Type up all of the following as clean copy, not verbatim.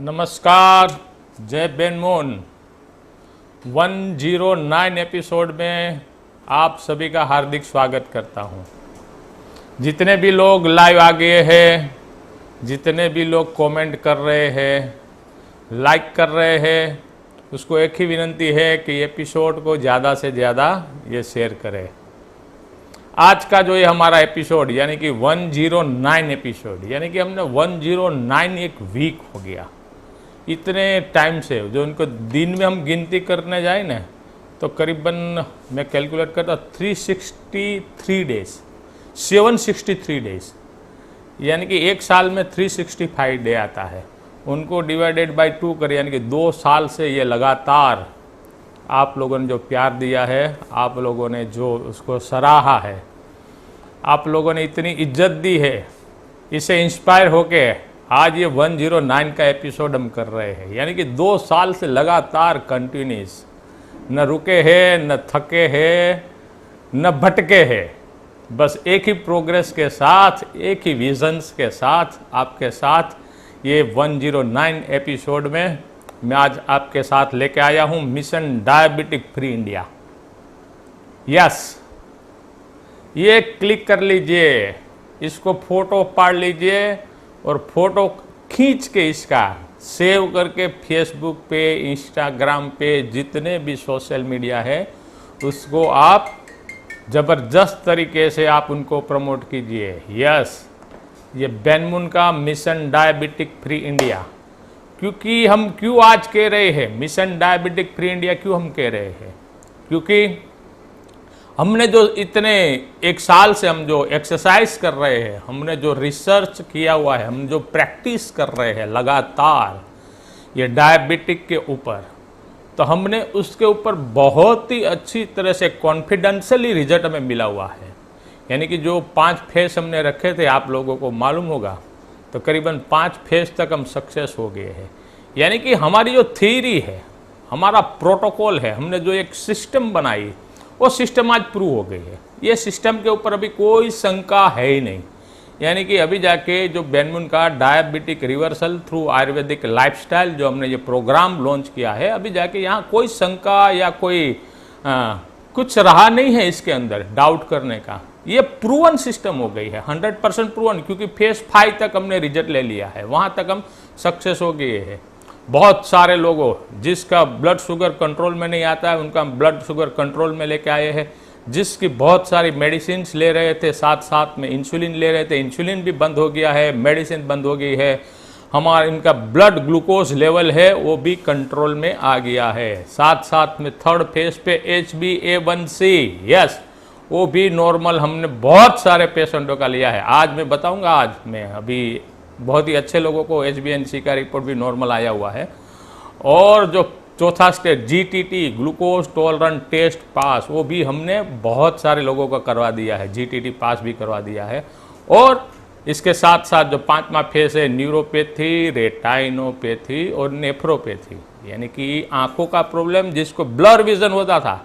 नमस्कार, जय बेनमोन। 109 एपिसोड में आप सभी का हार्दिक स्वागत करता हूं। जितने भी लोग लाइव आ गए हैं, जितने भी लोग कमेंट कर रहे हैं, लाइक कर रहे हैं, उसको एक ही विनती है कि एपिसोड को ज़्यादा से ज़्यादा ये शेयर करें। आज का जो ये हमारा एपिसोड यानी कि 109 एपिसोड, यानी कि हमने 109 एक वीक हो गया। इतने टाइम से जो उनको दिन में हम गिनती करने जाए ना, तो करीबन मैं कैलकुलेट करता 363 डेज, 763 डेज, यानी कि एक साल में 365 डे आता है। उनको डिवाइडेड बाय 2 करें, यानी कि 2 साल से ये लगातार आप लोगों ने जो प्यार दिया है, आप लोगों ने जो उसको सराहा है, आप लोगों ने इतनी इज्जत दी है, इससे इंस्पायर होके आज ये 109 का एपिसोड हम कर रहे हैं। यानी कि 2 साल से लगातार कंटिन्यूस, न रुके हैं, न थके हैं, न भटके हैं, बस एक ही प्रोग्रेस के साथ, एक ही विजन्स के साथ आपके साथ ये 109 एपिसोड में मैं आज आपके साथ लेके आया हूँ mission diabetic free India. Yes, ये क्लिक कर लीजिए, इसको फोटो पाड़ लीजिए और फोटो खींच के इसका सेव करके फेसबुक पे, इंस्टाग्राम पे, जितने भी सोशल मीडिया है उसको आप ज़बरदस्त तरीके से आप उनको प्रमोट कीजिए। यस, ये बेनमून का मिशन डायबिटिक फ्री इंडिया। क्योंकि हम क्यों आज कह रहे हैं मिशन डायबिटिक फ्री इंडिया, क्यों हम कह रहे हैं? क्योंकि हमने जो इतने एक साल से हम जो एक्सरसाइज कर रहे हैं, हमने जो रिसर्च किया हुआ है, हम जो प्रैक्टिस कर रहे हैं लगातार ये डायबिटिक के ऊपर, तो हमने उसके ऊपर बहुत ही अच्छी तरह से कॉन्फिडेंशियली रिजल्ट हमें मिला हुआ है। यानी कि जो 5 फेज हमने रखे थे, आप लोगों को मालूम होगा, तो करीबन 5 फेज तक हम सक्सेस हो गए हैं। यानी कि हमारी जो थ्योरी है, हमारा प्रोटोकॉल है, हमने जो एक सिस्टम बनाई, वो सिस्टम आज प्रूव हो गई है। ये सिस्टम के ऊपर अभी कोई शंका है ही नहीं। यानी कि अभी जाके जो बेनमून का diabetic reversal through Ayurvedic lifestyle जो हमने ये प्रोग्राम लॉन्च किया है, अभी जाके यहाँ कोई शंका या कोई कुछ रहा नहीं है इसके अंदर डाउट करने का। ये प्रूवन सिस्टम हो गई है, 100% प्रूवन, क्योंकि फेज 5 तक हमने रिजल्ट ले लिया है, वहाँ तक हम सक्सेस हो गए हैं। बहुत सारे लोगों जिसका ब्लड शुगर कंट्रोल में नहीं आता है, उनका ब्लड शुगर कंट्रोल में लेके आए हैं। जिसकी बहुत सारी मेडिसिन ले रहे थे, साथ साथ में इंसुलिन ले रहे थे, इंसुलिन भी बंद हो गया है, मेडिसिन बंद हो गई है। हमारा इनका ब्लड ग्लूकोज लेवल है वो भी कंट्रोल में आ गया है। साथ साथ में 3rd फेज पे HbA1c, यस, वो भी नॉर्मल हमने बहुत सारे पेशेंटों का लिया है। आज मैं बताऊंगा, आज मैं अभी बहुत ही अच्छे लोगों को HbA1c का रिपोर्ट भी नॉर्मल आया हुआ है। और जो 4था stage GTT, glucose tolerance test pass, वो भी हमने बहुत सारे लोगों का करवा दिया है, GTT पास भी करवा दिया है। और इसके साथ साथ जो 5वां फेज है न्यूरोपैथी, रेटाइनोपैथी और नेफ्रोपैथी, यानी कि आंखों का प्रॉब्लम, जिसको ब्लर विजन होता था,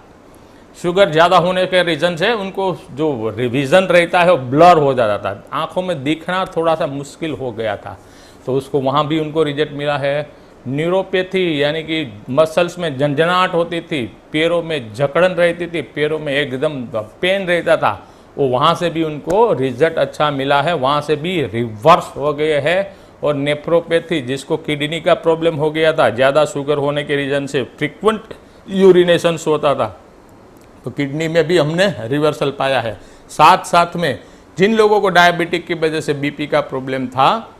शुगर ज़्यादा होने के रीज़न से उनको जो रिविज़न रहता है वो ब्लर हो जाता था, आंखों में दिखना थोड़ा सा मुश्किल हो गया था, तो उसको वहाँ भी उनको रिजल्ट मिला है। न्यूरोपैथी यानी कि मसल्स में झंझनाहट होती थी, पैरों में जकड़न रहती थी, पैरों में एकदम पेन रहता था, वो वहाँ से भी उनको रिजल्ट अच्छा मिला है, वहाँ से भी रिवर्स हो गए हैं। और नेफ्रोपैथी, जिसको किडनी का प्रॉब्लम हो गया था, ज़्यादा शुगर होने के रीज़न से फ्रिक्वेंट यूरिनेशंस होता था, तो किडनी में भी हमने रिवर्सल पाया है। साथ साथ में जिन लोगों को डायबिटिक की वजह से बीपी का प्रॉब्लम था,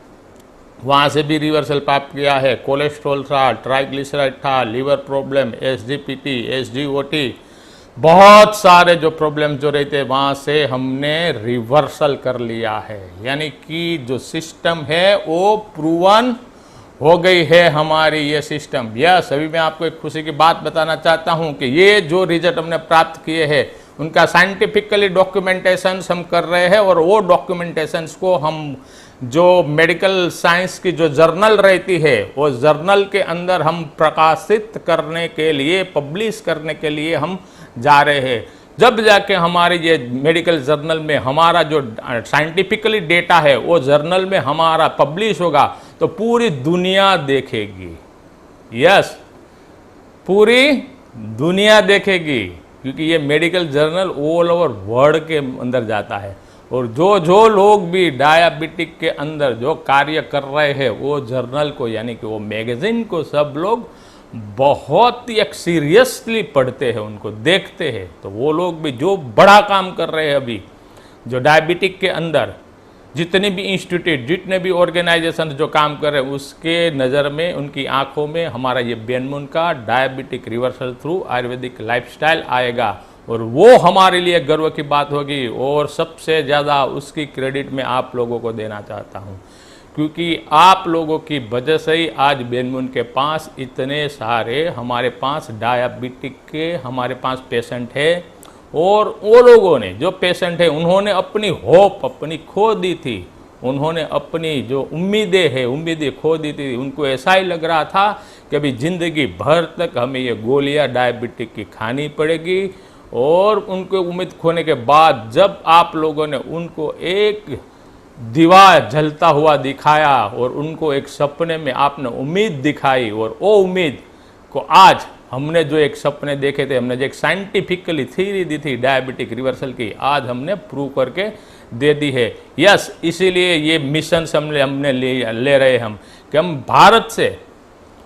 वहाँ से भी रिवर्सल प्राप्त किया है। कोलेस्ट्रॉल था, ट्राइग्लिसराइड था, लीवर प्रॉब्लम, SGPT, SGOT, बहुत सारे जो प्रॉब्लम जो रहते हैं वहाँ से हमने रिवर्सल कर लिया है। यानी कि जो सिस्टम है वो प्रूवन हो गई है हमारी ये सिस्टम। यस, अभी मैं आपको एक खुशी की बात बताना चाहता हूँ कि ये जो रिजल्ट हमने प्राप्त किए हैं उनका साइंटिफिकली डॉक्यूमेंटेशंस हम कर रहे हैं, और वो डॉक्यूमेंटेशंस को हम जो मेडिकल साइंस की जो जर्नल रहती है, वो जर्नल के अंदर हम प्रकाशित करने के लिए, पब्लिश करने के लिए हम जा रहे हैं। जब जाके हमारे ये मेडिकल जर्नल में हमारा जो साइंटिफिकली डेटा है वो जर्नल में हमारा पब्लिश होगा, तो पूरी दुनिया देखेगी। यस, पूरी दुनिया देखेगी, क्योंकि ये medical journal all over world के अंदर जाता है। और जो लोग भी डायबिटिक के अंदर जो कार्य कर रहे हैं, वो जर्नल को यानी कि वो मैगजीन को सब लोग बहुत ही एक सीरियसली पढ़ते हैं, उनको देखते हैं। तो वो लोग भी जो बड़ा काम कर रहे हैं अभी, जो डायबिटिक के अंदर जितने भी इंस्टीट्यूट, जितने भी ऑर्गेनाइजेशन जो काम कर रहे हैं, उसके नज़र में, उनकी आंखों में हमारा ये बेनमुन का diabetic reversal through Ayurvedic lifestyle आएगा। और वो हमारे लिए गर्व की बात होगी। और सबसे ज़्यादा उसकी क्रेडिट मैं आप लोगों को देना चाहता हूँ, क्योंकि आप लोगों की वजह से ही आज बेनमुन के पास इतने सारे हमारे पास डायबिटिक के हमारे पास पेशेंट है। और वो लोगों ने जो पेशेंट है, उन्होंने अपनी होप अपनी खो दी थी, उन्होंने अपनी जो उम्मीदें खो दी थी। उनको ऐसा ही लग रहा था कि अभी ज़िंदगी भर तक हमें ये गोलियां डायबिटिक की खानी पड़ेगी। और उनको उम्मीद खोने के बाद जब आप लोगों ने उनको एक दीवार जलता हुआ दिखाया और उनको एक सपने में आपने उम्मीद दिखाई, और वो उम्मीद को आज हमने जो एक सपने देखे थे, हमने जो एक साइंटिफिकली थ्योरी दी थी डायबिटिक रिवर्सल की, आज हमने प्रूव करके दे दी है। यस, इसीलिए ये मिशन हमने ले रहे हम कि हम भारत से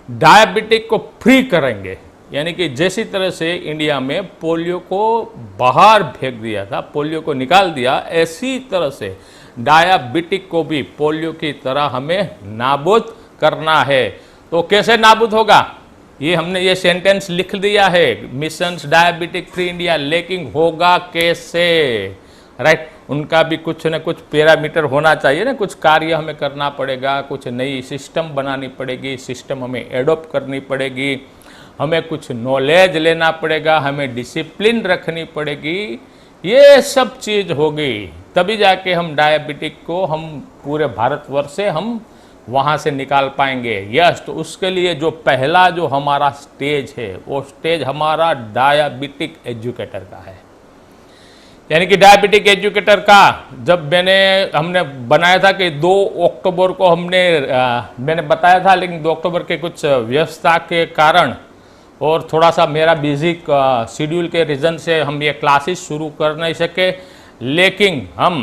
डायबिटिक को फ्री करेंगे। यानी कि जैसी तरह से इंडिया में पोलियो को बाहर फेंक दिया था, पोलियो को निकाल दिया, ऐसी तरह से डायबिटिक को भी पोलियो की तरह हमें नाबूद करना है। तो कैसे नाबूद होगा, ये हमने ये सेंटेंस लिख दिया है, मिशन डायबिटिक फ्री इंडिया। लेकिन होगा कैसे, राइट? उनका भी कुछ न कुछ पैरामीटर होना चाहिए ना, कुछ कार्य हमें करना पड़ेगा, कुछ नई सिस्टम बनानी पड़ेगी, सिस्टम हमें एडॉप्ट करनी पड़ेगी, हमें कुछ नॉलेज लेना पड़ेगा, हमें डिसिप्लिन रखनी पड़ेगी। ये सब चीज़ होगी तभी जाके हम डायबिटिक को हम पूरे भारतवर्ष से हम वहाँ से निकाल पाएंगे। यस, तो उसके लिए जो पहला जो हमारा स्टेज है, वो स्टेज हमारा डायबिटिक एजुकेटर का है। यानी कि डायबिटिक एजुकेटर का जब हमने बनाया था कि 2 अक्टूबर को मैंने बताया था, लेकिन 2 अक्टूबर के कुछ व्यस्तता के कारण और थोड़ा सा मेरा बिजी शेड्यूल के रीज़न से हम ये क्लासेस शुरू कर नहीं सके। लेकिन हम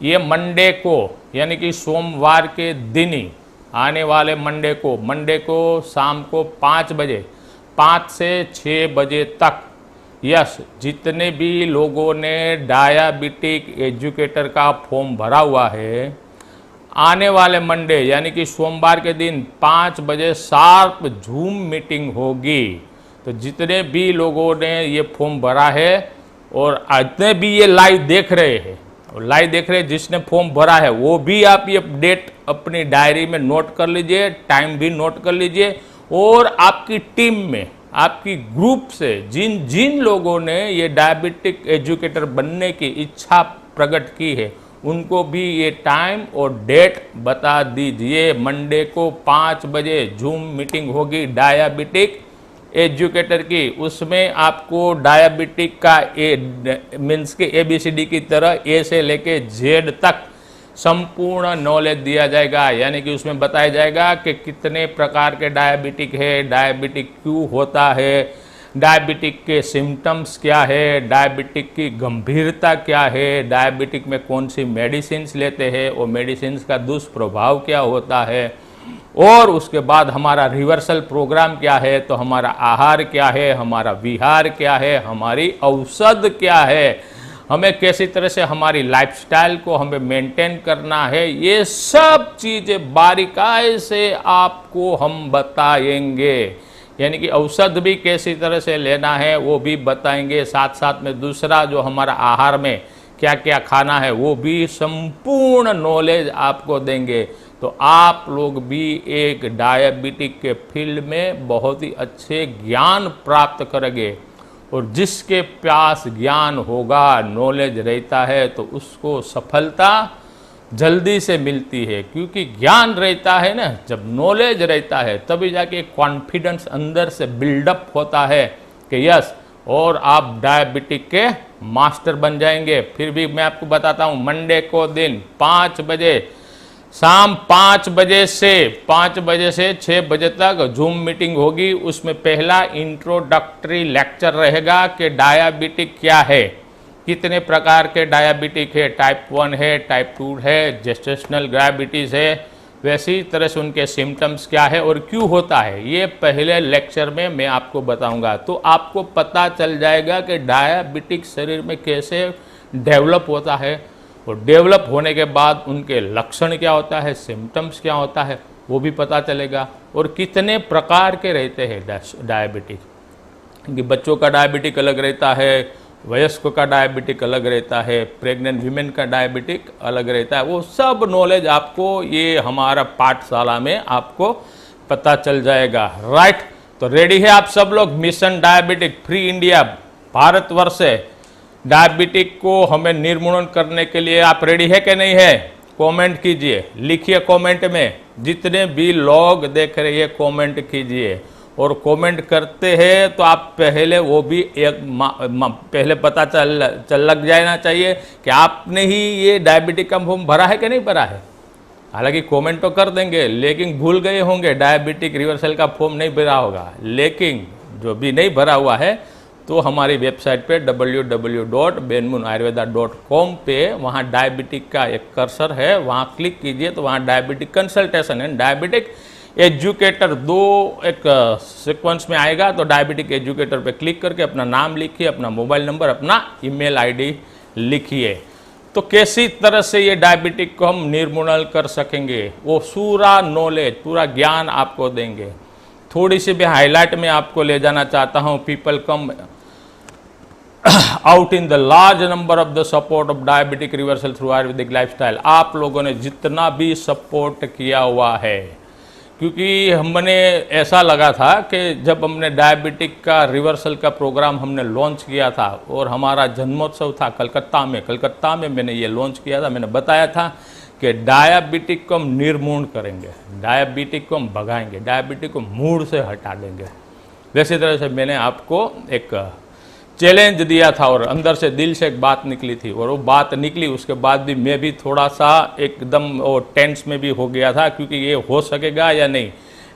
ये मंडे को, यानी कि सोमवार के दिन ही, आने वाले मंडे को शाम को 5 बजे, 5 से 6 बजे तक, यस, जितने भी लोगों ने डायबिटिक एजुकेटर का फॉर्म भरा हुआ है, आने वाले मंडे यानी कि सोमवार के दिन 5 बजे शार्प जूम मीटिंग होगी। तो जितने भी लोगों ने ये फॉर्म भरा है और जितने भी ये लाइव देख रहे हैं, जिसने फॉर्म भरा है, वो भी आप ये डेट अपनी डायरी में नोट कर लीजिए, टाइम भी नोट कर लीजिए। और आपकी टीम में, आपकी ग्रुप से जिन लोगों ने ये डायबिटिक एजुकेटर बनने की इच्छा प्रकट की है, उनको भी ये टाइम और डेट बता दीजिए। मंडे को 5 बजे जूम मीटिंग होगी डायबिटिक एजुकेटर की। उसमें आपको डायबिटिक का मीन्स के ABCD की तरह A से लेके Z तक संपूर्ण नॉलेज दिया जाएगा। यानी कि उसमें बताया जाएगा कि कितने प्रकार के डायबिटिक है, डायबिटिक क्यों होता है, डायबिटिक के सिम्टम्स क्या है, डायबिटिक की गंभीरता क्या है, डायबिटिक में कौन सी मेडिसिन लेते हैं, वो मेडिसिन का दुष्प्रभाव क्या होता है, और उसके बाद हमारा रिवर्सल प्रोग्राम क्या है, तो हमारा आहार क्या है, हमारा विहार क्या है, हमारी औषध क्या है, हमें कैसी तरह से हमारी लाइफस्टाइल को हमें मेंटेन करना है। ये सब चीज़ें बारीकाई से आपको हम बताएंगे। यानी कि औषध भी कैसी तरह से लेना है वो भी बताएंगे, साथ साथ में दूसरा जो हमारा आहार में क्या क्या खाना है वो भी संपूर्ण नॉलेज आपको देंगे। तो आप लोग भी एक डायबिटिक के फील्ड में बहुत ही अच्छे ज्ञान प्राप्त करेंगे। और जिसके पास ज्ञान होगा, नॉलेज रहता है, तो उसको सफलता जल्दी से मिलती है। क्योंकि ज्ञान रहता है ना, जब नॉलेज रहता है तभी जाके कॉन्फिडेंस अंदर से बिल्डअप होता है कि यस, और आप डायबिटिक के मास्टर बन जाएंगे। फिर भी मैं आपको बताता हूँ, मंडे को दिन 5 बजे शाम 5 बजे से 6 बजे तक जूम मीटिंग होगी। उसमें पहला इंट्रोडक्टरी लेक्चर रहेगा कि डायबिटिक क्या है, कितने प्रकार के डायबिटिक है, टाइप 1 है, टाइप 2 है, जेस्टेशनल डायबिटीज़ है, वैसी तरह से उनके सिम्टम्स क्या है और क्यों होता है, ये पहले लेक्चर में मैं आपको बताऊंगा। तो आपको पता चल जाएगा कि डायबिटिक शरीर में कैसे डेवलप होता है और डेवलप होने के बाद उनके लक्षण क्या होता है, सिम्टम्स क्या होता है, वो भी पता चलेगा। और कितने प्रकार के रहते हैं डायबिटिक, कि बच्चों का डायबिटिक अलग रहता है, वयस्कों का डायबिटिक अलग रहता है, प्रेग्नेंट वीमेन का डायबिटिक अलग रहता है। वो सब नॉलेज आपको ये हमारा पाठशाला में आपको पता चल जाएगा। राइट, तो रेडी है आप सब लोग? Mission diabetic free India, Bharatvarsh है, डायबिटिक को हमें निर्मूलन करने के लिए आप रेडी है कि नहीं है? कमेंट कीजिए, लिखिए कमेंट में, जितने भी लोग देख रहे हैं कमेंट कीजिए। और कमेंट करते हैं तो आप पहले वो भी पहले पता चल लग जाना चाहिए कि आपने ही ये डायबिटिक का फॉर्म भरा है कि नहीं भरा है। हालांकि कमेंट तो कर देंगे, लेकिन भूल गए होंगे डायबिटिक रिवर्सल का फॉर्म नहीं भरा होगा। लेकिन जो भी नहीं भरा हुआ है तो हमारी वेबसाइट पे www.benmunayurveda.com पे वहाँ डायबिटिक का एक कर्सर है, वहाँ क्लिक कीजिए तो वहाँ diabetic consultation and diabetic educator दो एक सीक्वेंस में आएगा। तो डायबिटिक एजुकेटर पे क्लिक करके अपना नाम लिखिए, अपना मोबाइल नंबर, अपना ईमेल आईडी लिखिए। तो कैसी तरह से ये डायबिटिक को हम निर्मूलन कर सकेंगे, वो पूरा नॉलेज, पूरा ज्ञान आपको देंगे। थोड़ी सी भी हाईलाइट में आपको ले जाना चाहता हूँ। People come out in the large number of the support of diabetic reversal through Ayurvedic lifestyle. आप लोगों ने जितना भी सपोर्ट किया हुआ है, क्योंकि हमने ऐसा लगा था कि जब हमने डायबिटिक का रिवर्सल का प्रोग्राम हमने लॉन्च किया था और हमारा जन्मोत्सव था कलकत्ता में मैंने ये लॉन्च किया था। मैंने बताया था कि डायबिटिक को हम निर्मूलन करेंगे, डायबिटिक को हम भगाएंगे, डायबिटिक को मूड से हटा देंगे। वैसी तरह से मैंने आपको एक चैलेंज दिया था और अंदर से दिल से एक बात निकली थी और वो बात निकली। उसके बाद भी मैं भी थोड़ा सा एकदम वो टेंस में भी हो गया था, क्योंकि ये हो सकेगा या नहीं।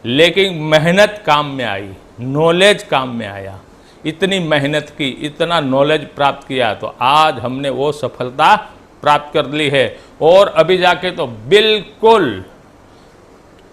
लेकिन मेहनत काम में आई, नॉलेज काम में आया, इतनी मेहनत की, इतना नॉलेज प्राप्त किया, तो आज हमने वो सफलता प्राप्त कर ली है। और अभी जाके तो बिल्कुल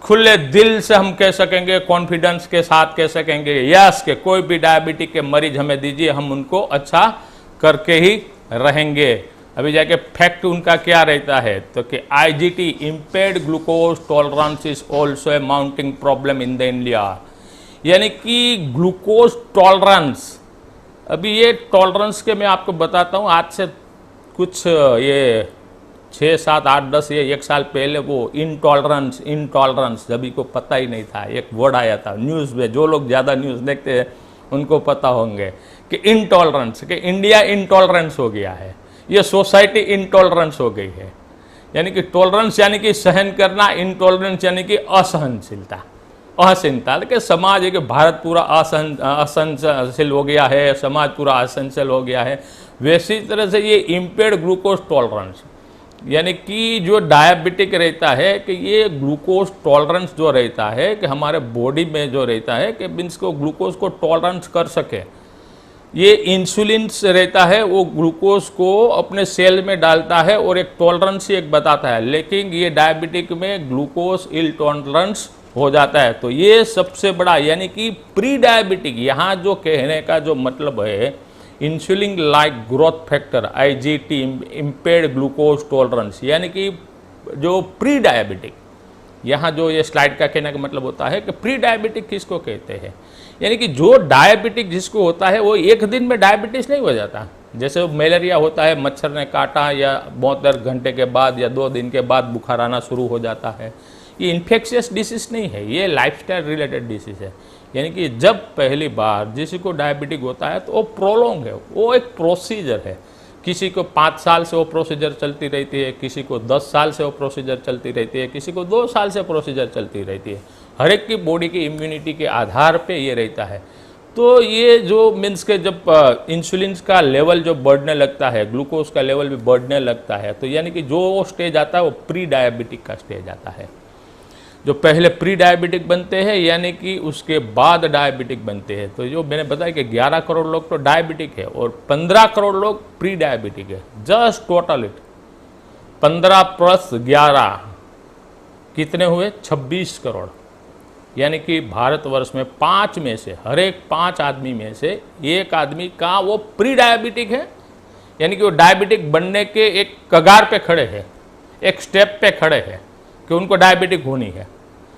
खुले दिल से हम कह सकेंगे, कॉन्फिडेंस के साथ कह सकेंगे यस के कोई भी डायबिटिक के मरीज हमें दीजिए, हम उनको अच्छा करके ही रहेंगे। अभी जाके फैक्ट उनका क्या रहता है, तो कि IGT impaired glucose tolerance is also a mounting problem in the India. यानी कि ग्लूकोज टॉलरेंस, अभी ये टॉलरेंस के मैं आपको बताता हूँ। आज से कुछ ये 6, 7, 8, 10 ये 1 साल पहले वो इंटॉलरेंस सभी को पता ही नहीं था। एक वर्ड आया था न्यूज़ में, जो लोग ज़्यादा न्यूज़ देखते हैं उनको पता होंगे कि इंटॉलरेंस, कि इंडिया इंटॉलरेंस हो गया है, ये सोसाइटी इंटॉलरेंस हो गई है। यानी कि टॉलरेंस यानी कि सहन करना, इंटॉलरेंस यानी कि असहनशीलता, कि समाज है कि भारत पूरा असहनशील हो गया है, समाज पूरा असहनशील हो गया है। वैसी तरह से ये इम्पेयर्ड ग्लूकोज टॉलरेंस, यानी कि जो डायबिटिक रहता है कि ये ग्लूकोज टॉलरेंस जो रहता है कि हमारे बॉडी में जो रहता है कि मीन्स को ग्लूकोज को टॉलरेंस कर सके, ये इंसुलिन से रहता है, वो ग्लूकोज को अपने सेल में डालता है और एक टॉलरेंस ही एक बताता है। लेकिन ये डायबिटिक में ग्लूकोज इनटॉलरेंस हो जाता है। तो ये सबसे बड़ा, यानी कि प्री डायबिटिक, यहाँ जो कहने का जो मतलब है, insulin like growth factor IGT impaired glucose tolerance, यानी कि जो प्री डायबिटिक, यहाँ जो ये स्लाइड का कहने का मतलब होता है कि प्री डायबिटिक किसको कहते हैं, यानी कि जो डायबिटिक जिसको होता है वो एक दिन में डायबिटीज नहीं हो जाता। जैसे मलेरिया होता है, मच्छर ने काटा या 72 घंटे के बाद या 2 दिन के बाद बुखार आना शुरू हो जाता है। ये इन्फेक्शियस डिसीज नहीं है, ये लाइफस्टाइल रिलेटेड डिसीज है। यानी कि जब पहली बार किसी को डायबिटिक होता है तो वो प्रोलॉन्ग है, वो एक प्रोसीजर है। किसी को 5 साल से वो प्रोसीजर चलती रहती है, किसी को 10 साल से वो प्रोसीजर चलती रहती है, किसी को 2 साल से प्रोसीजर चलती रहती है। हर एक की बॉडी की इम्यूनिटी के आधार पे ये रहता है। तो ये जो मीन्स के जब इंसुलिन का लेवल जो बढ़ने लगता है, ग्लूकोज का लेवल भी बढ़ने लगता है, तो यानी कि जो स्टेज आता है वो प्री डायबिटिक का स्टेज आता है। जो पहले प्री डायबिटिक बनते हैं यानी कि उसके बाद डायबिटिक बनते हैं। तो जो मैंने बताया कि 11 करोड़ लोग तो डायबिटिक है और 15 करोड़ लोग प्री डायबिटिक है। जस्ट टोटल इट 15 + 11 कितने हुए? 26 करोड़। यानी कि भारतवर्ष में 5 में से, हर एक 5 आदमी में से एक आदमी का वो प्री डायबिटिक है, यानी कि वो डायबिटिक बनने के एक कगार पे खड़े हैं, एक स्टेप पे खड़े हैं कि उनको डायबिटिक होनी है,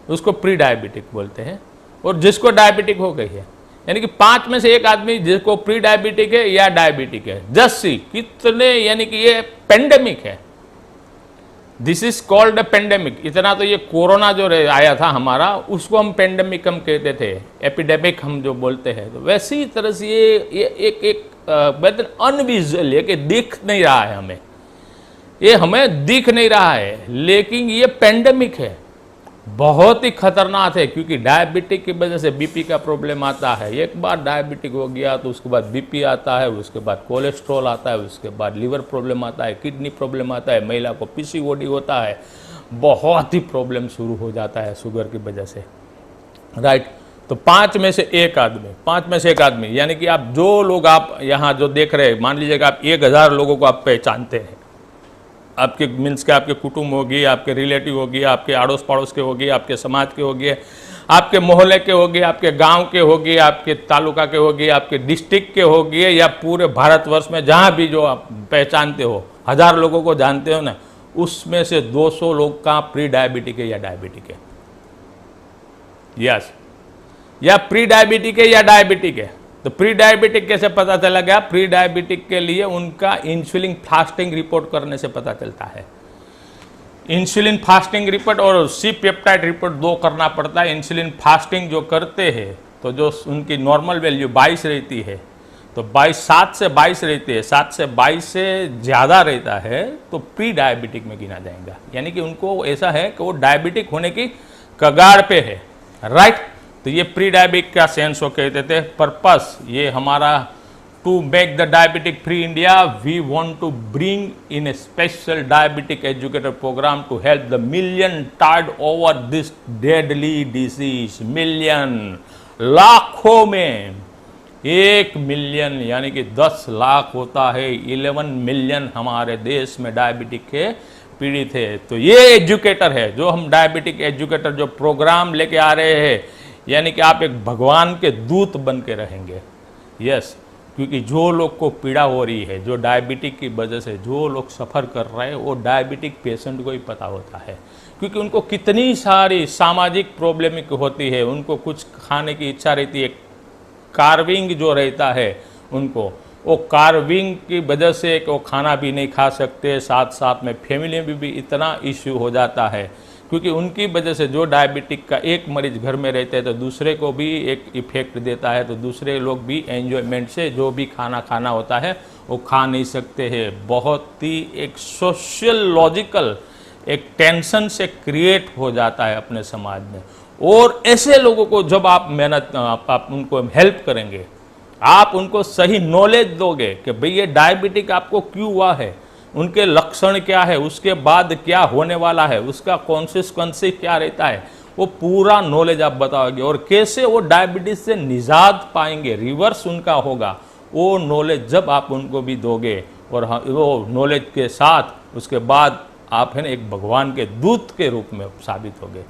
उसको प्री डायबिटिक बोलते हैं। और जिसको डायबिटिक हो गई है, यानी कि 5 में से एक आदमी जिसको प्री डायबिटिक है या डायबिटिक है। जस्ट सी कितने, यानी कि ये पेंडेमिक है। This is called a pandemic. इतना तो ये कोरोना जो आया था हमारा, उसको हम पेंडेमिक हम कहते थे, एपिडेमिक हम जो बोलते हैं। तो वैसी तरह से ये एक अनविजुअल है कि दिख नहीं रहा है हमें, ये हमें दिख नहीं रहा है, लेकिन ये पेंडेमिक है, बहुत ही खतरनाक है। क्योंकि डायबिटिक की वजह से बीपी का प्रॉब्लम आता है। एक बार डायबिटिक हो गया तो उसके बाद बीपी आता है, उसके बाद कोलेस्ट्रॉल आता है, उसके बाद लीवर प्रॉब्लम आता है, किडनी प्रॉब्लम आता है, महिला को पीसीओडी होता है, बहुत ही प्रॉब्लम शुरू हो जाता है शुगर की वजह से, राइट। तो 5 में से एक आदमी, 5 में से एक आदमी, यानी कि आप जो लोग आप यहाँ जो देख रहे हैं, मान लीजिएगा आप 1000 लोगों को आप पहचानते हैं, आपके मीन्स के आपके कुटुंब होगी, आपके रिलेटिव होगी, आपके अड़ोस पड़ोस के होगी, आपके समाज के होगी, आपके मोहल्ले के होगी, आपके गांव के होगी, आपके तालुका के होगी, आपके डिस्ट्रिक्ट के होगी, या पूरे भारतवर्ष में जहां भी जो आप पहचानते हो, 1000 लोगों को जानते हो ना, उसमें से 200 लोग का प्री डायबिटिक है या डायबिटिक है। यस, या प्री डायबिटिक है या डायबिटिक है। तो प्री डायबिटिक कैसे पता चला गया? प्री डायबिटिक के लिए उनका इंसुलिन फास्टिंग रिपोर्ट करने से पता चलता है। इंसुलिन फास्टिंग रिपोर्ट और सी पेप्टाइड रिपोर्ट 2 करना पड़ता है। इंसुलिन फास्टिंग जो करते हैं तो जो उनकी नॉर्मल वैल्यू 22 रहती है, तो 7 से 22 रहती है, 7 से 22 से ज़्यादा रहता है तो प्री डायबिटिक में गिना जाएगा। यानी कि उनको ऐसा है कि वो डायबिटिक होने की कगार पे है, राइट। तो ये प्री डायबिटिक का सेंस वो कहते थे। पर्पस ये हमारा to make the diabetic free India, we want to bring in a special diabetic educator programme to help the million tide over this deadly disease. Million, लाखों में 1 मिलियन, यानी कि 10 लाख होता है। 11 मिलियन हमारे देश में डायबिटिक के पीड़ित है। तो ये एजुकेटर है जो हम डायबिटिक एजुकेटर जो प्रोग्राम लेके आ रहे हैं, यानी कि आप एक भगवान के दूत बन के रहेंगे। यस, क्योंकि जो लोग को पीड़ा हो रही है, जो डायबिटिक की वजह से जो लोग सफ़र कर रहे हैं, वो डायबिटिक पेशेंट को ही पता होता है। क्योंकि उनको कितनी सारी सामाजिक प्रॉब्लम होती है, उनको कुछ खाने की इच्छा रहती है, कार्विंग जो रहता है उनको, वो कार्विंग की वजह से वो खाना भी नहीं खा सकते, साथ साथ में फैमिली में भी इतना इश्यू हो जाता है। क्योंकि उनकी वजह से जो डायबिटिक का एक मरीज घर में रहते हैं तो दूसरे को भी एक इफेक्ट देता है, तो दूसरे लोग भी एंजॉयमेंट से जो भी खाना खाना होता है वो खा नहीं सकते हैं। बहुत ही एक सोशल लॉजिकल एक टेंशन से क्रिएट हो जाता है अपने समाज में। और ऐसे लोगों को जब आप मेहनत आप उनको हेल्प करेंगे, आप उनको सही नॉलेज दोगे कि भाई ये डायबिटिक आपको क्यों हुआ है, उनके लक्षण क्या है, उसके बाद क्या होने वाला है, उसका कॉन्सिक्वेंस क्या रहता है, वो पूरा नॉलेज आप बताओगे। और कैसे वो डायबिटीज से निजात पाएंगे, रिवर्स उनका होगा, वो नॉलेज जब आप उनको भी दोगे और वो नॉलेज के साथ उसके बाद आप है ना एक भगवान के दूत के रूप में साबित होगे।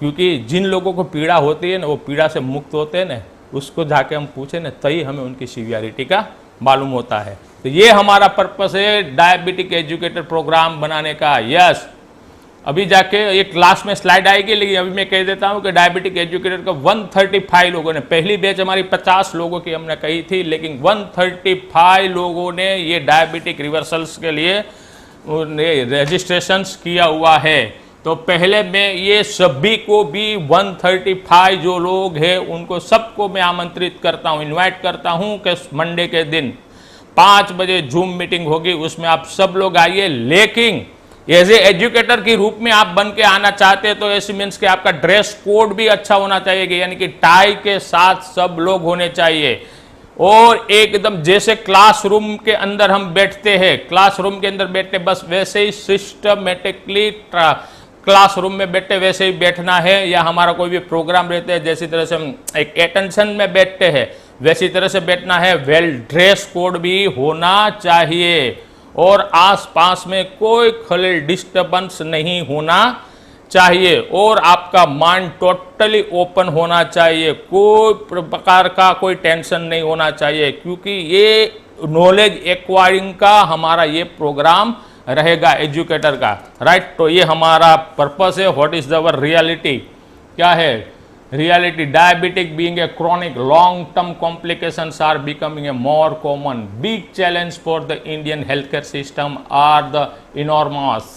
क्योंकि जिन लोगों को पीड़ा होती है ना, वो पीड़ा से मुक्त होते हैं ना, उसको जाके हम पूछे ना, तभी हमें उनकी सीवियरिटी का मालूम होता है। तो ये हमारा पर्पस है डायबिटिक एजुकेटर प्रोग्राम बनाने का। यस, अभी जाके एक लास्ट में स्लाइड आएगी, लेकिन अभी मैं कह देता हूँ कि डायबिटिक एजुकेटर का 135 लोगों ने, पहली बैच हमारी 50 लोगों की हमने कही थी, लेकिन 135 लोगों ने ये डायबिटिक रिवर्सल्स के लिए रजिस्ट्रेशंस किया हुआ है। तो पहले मैं ये सभी को भी 135 जो लोग हैं उनको सबको मैं आमंत्रित करता हूँ, इनवाइट करता हूँ कि मंडे के दिन 5 बजे जूम मीटिंग होगी, उसमें आप सब लोग आइए। लेकिन एज ए एजुकेटर के रूप में आप बन के आना चाहते हैं तो ऐसे मीन्स कि आपका ड्रेस कोड भी अच्छा होना चाहिए, यानी कि टाई के साथ सब लोग होने चाहिए और एकदम जैसे क्लासरूम के अंदर हम बैठते हैं, क्लासरूम के अंदर बैठते बस वैसे ही सिस्टमेटिकली क्लासरूम में बैठते वैसे ही बैठना है, या हमारा कोई भी प्रोग्राम रहता है जैसी तरह से हम एक अटेंशन में बैठते हैं वैसी तरह से बैठना है। वेल ड्रेस कोड भी होना चाहिए और आसपास में कोई खलल डिस्टर्बेंस नहीं होना चाहिए और आपका माइंड टोटली ओपन होना चाहिए, कोई प्रकार का कोई टेंशन नहीं होना चाहिए, क्योंकि ये नॉलेज एक्वायरिंग का हमारा ये प्रोग्राम रहेगा एजुकेटर का, राइट। तो ये हमारा पर्पस है। व्हाट इज अवर रियलिटी, क्या है reality? Diabetic being a chronic long term complications are becoming a more common. Big challenge for the Indian healthcare system are the enormous.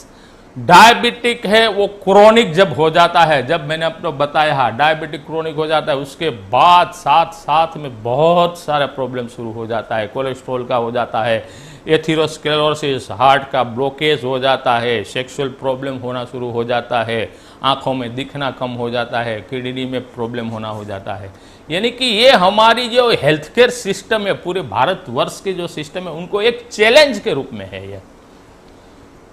Diabetic है वो chronic जब हो जाता है, जब मैंने आपको बताया डायबिटिक क्रोनिक हो जाता है, उसके बाद साथ साथ में बहुत सारा प्रॉब्लम शुरू हो जाता है। कोलेस्ट्रॉल का हो जाता है, एथेरोस्क्लेरोसिस, हार्ट का ब्लॉकेज हो जाता है, सेक्सुअल प्रॉब्लम होना शुरू हो जाता है, आंखों में दिखना कम हो जाता है, किडनी में प्रॉब्लम होना हो जाता है। यानी कि ये हमारी जो हेल्थ केयर सिस्टम है, पूरे भारतवर्ष के जो सिस्टम है, उनको एक चैलेंज के रूप में है।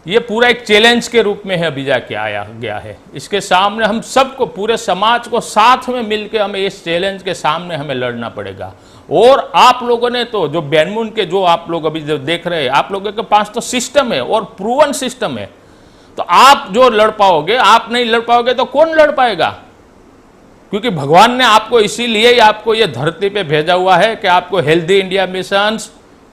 ये पूरा एक चैलेंज के रूप में है अभी जाके आया गया है। इसके सामने हम सबको, पूरे समाज को साथ में मिलकर हमें इस चैलेंज के सामने हमें लड़ना पड़ेगा। और आप लोगों ने तो जो बैनमून के जो आप लोग अभी जो देख रहे हैं, आप लोगों के पास तो सिस्टम है और प्रूवन सिस्टम है, तो आप जो लड़ पाओगे, आप नहीं लड़ पाओगे तो कौन लड़ पाएगा? क्योंकि भगवान ने आपको इसीलिए ही आपको ये धरती पे भेजा हुआ है कि आपको healthy India mission,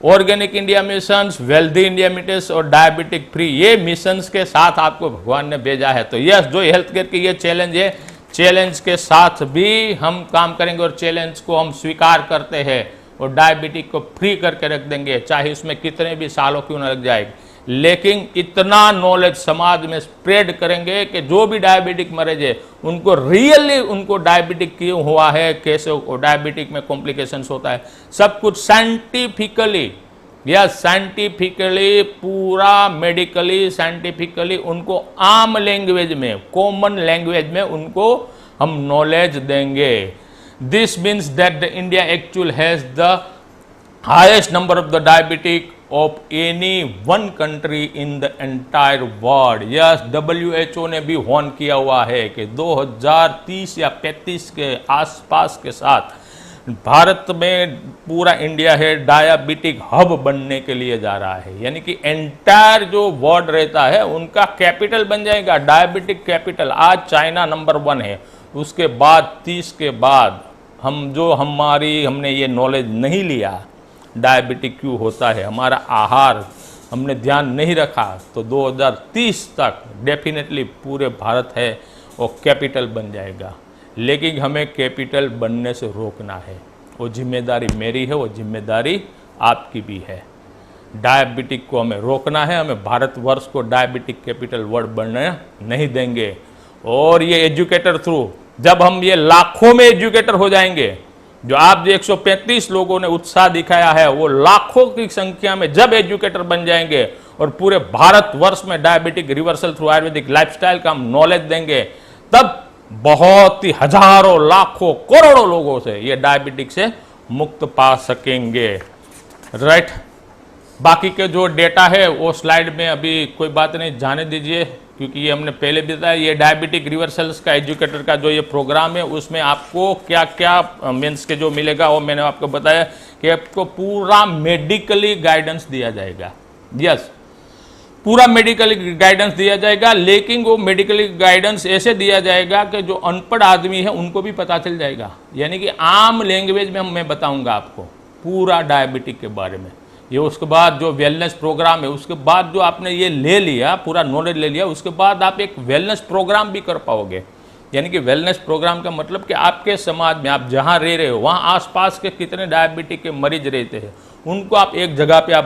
organic India mission, wealthy India mission और डायबिटिक फ्री, ये मिशंस के साथ आपको भगवान ने भेजा है। तो यस, जो हेल्थ केयर की ये चैलेंज है, चैलेंज के साथ भी हम काम करेंगे और चैलेंज को हम स्वीकार करते हैं और डायबिटिक को फ्री करके रख देंगे, चाहे उसमें कितने भी सालों क्यों न लग जाएगी। लेकिन इतना नॉलेज समाज में स्प्रेड करेंगे कि जो भी डायबिटिक मरीज है उनको रियली उनको डायबिटिक क्यों हुआ है, कैसे डायबिटिक में कॉम्प्लिकेशंस होता है, सब कुछ साइंटिफिकली या साइंटिफिकली पूरा मेडिकली साइंटिफिकली उनको आम लैंग्वेज में, कॉमन लैंग्वेज में उनको हम नॉलेज देंगे। This means that the India actual has the highest number of the diabetic of any one country in the entire world. Yes, WHO ने भी वार्न किया हुआ है कि 2030 या 35 के आसपास के साथ भारत में पूरा इंडिया है डायबिटिक हब बनने के लिए जा रहा है। यानी कि एंटायर जो वर्ल्ड रहता है उनका कैपिटल बन जाएगा, डायबिटिक कैपिटल। आज चाइना नंबर 1 है, उसके बाद 30 के बाद हमने ये नॉलेज नहीं लिया डायबिटिक क्यों होता है, हमारा आहार हमने ध्यान नहीं रखा, तो 2030 तक डेफिनेटली पूरे भारत है वो कैपिटल बन जाएगा। लेकिन हमें कैपिटल बनने से रोकना है, वो जिम्मेदारी मेरी है, वो जिम्मेदारी आपकी भी है। डायबिटिक को हमें रोकना है, हमें भारतवर्ष को डायबिटिक कैपिटल वर्ल्ड बनने नहीं देंगे। और ये एजुकेटर थ्रू, जब हम ये लाखों में एजुकेटर हो जाएंगे, जो आप जो 135 लोगों ने उत्साह दिखाया है, वो लाखों की संख्या में जब एजुकेटर बन जाएंगे और पूरे भारतवर्ष में diabetic reversal through Ayurvedic lifestyle का हम नॉलेज देंगे, तब बहुत ही हजारों लाखों करोड़ों लोगों से ये डायबिटिक से मुक्त पा सकेंगे, राइट। बाकी के जो डेटा है वो स्लाइड में अभी कोई बात नहीं, जाने दीजिए, क्योंकि ये हमने पहले भी बताया। ये डायबिटिक रिवर्सल्स का एजुकेटर का जो ये प्रोग्राम है, उसमें आपको क्या क्या मीन्स के जो मिलेगा वो मैंने आपको बताया कि आपको पूरा मेडिकली गाइडेंस दिया जाएगा। यस, पूरा मेडिकली गाइडेंस दिया जाएगा, लेकिन वो मेडिकली गाइडेंस ऐसे दिया जाएगा कि जो अनपढ़ आदमी है उनको भी पता चल जाएगा। यानी कि आम लैंग्वेज में मैं बताऊंगा आपको पूरा डायबिटिक के बारे में। ये उसके बाद जो वेलनेस प्रोग्राम है, उसके बाद जो आपने ये ले लिया, पूरा नॉलेज ले लिया, उसके बाद आप एक वेलनेस प्रोग्राम भी कर पाओगे। यानी कि वेलनेस प्रोग्राम का मतलब कि आपके समाज में आप जहाँ रह रहे हो वहाँ आसपास के कितने डायबिटिक के मरीज रहते हैं, उनको आप एक जगह पे आप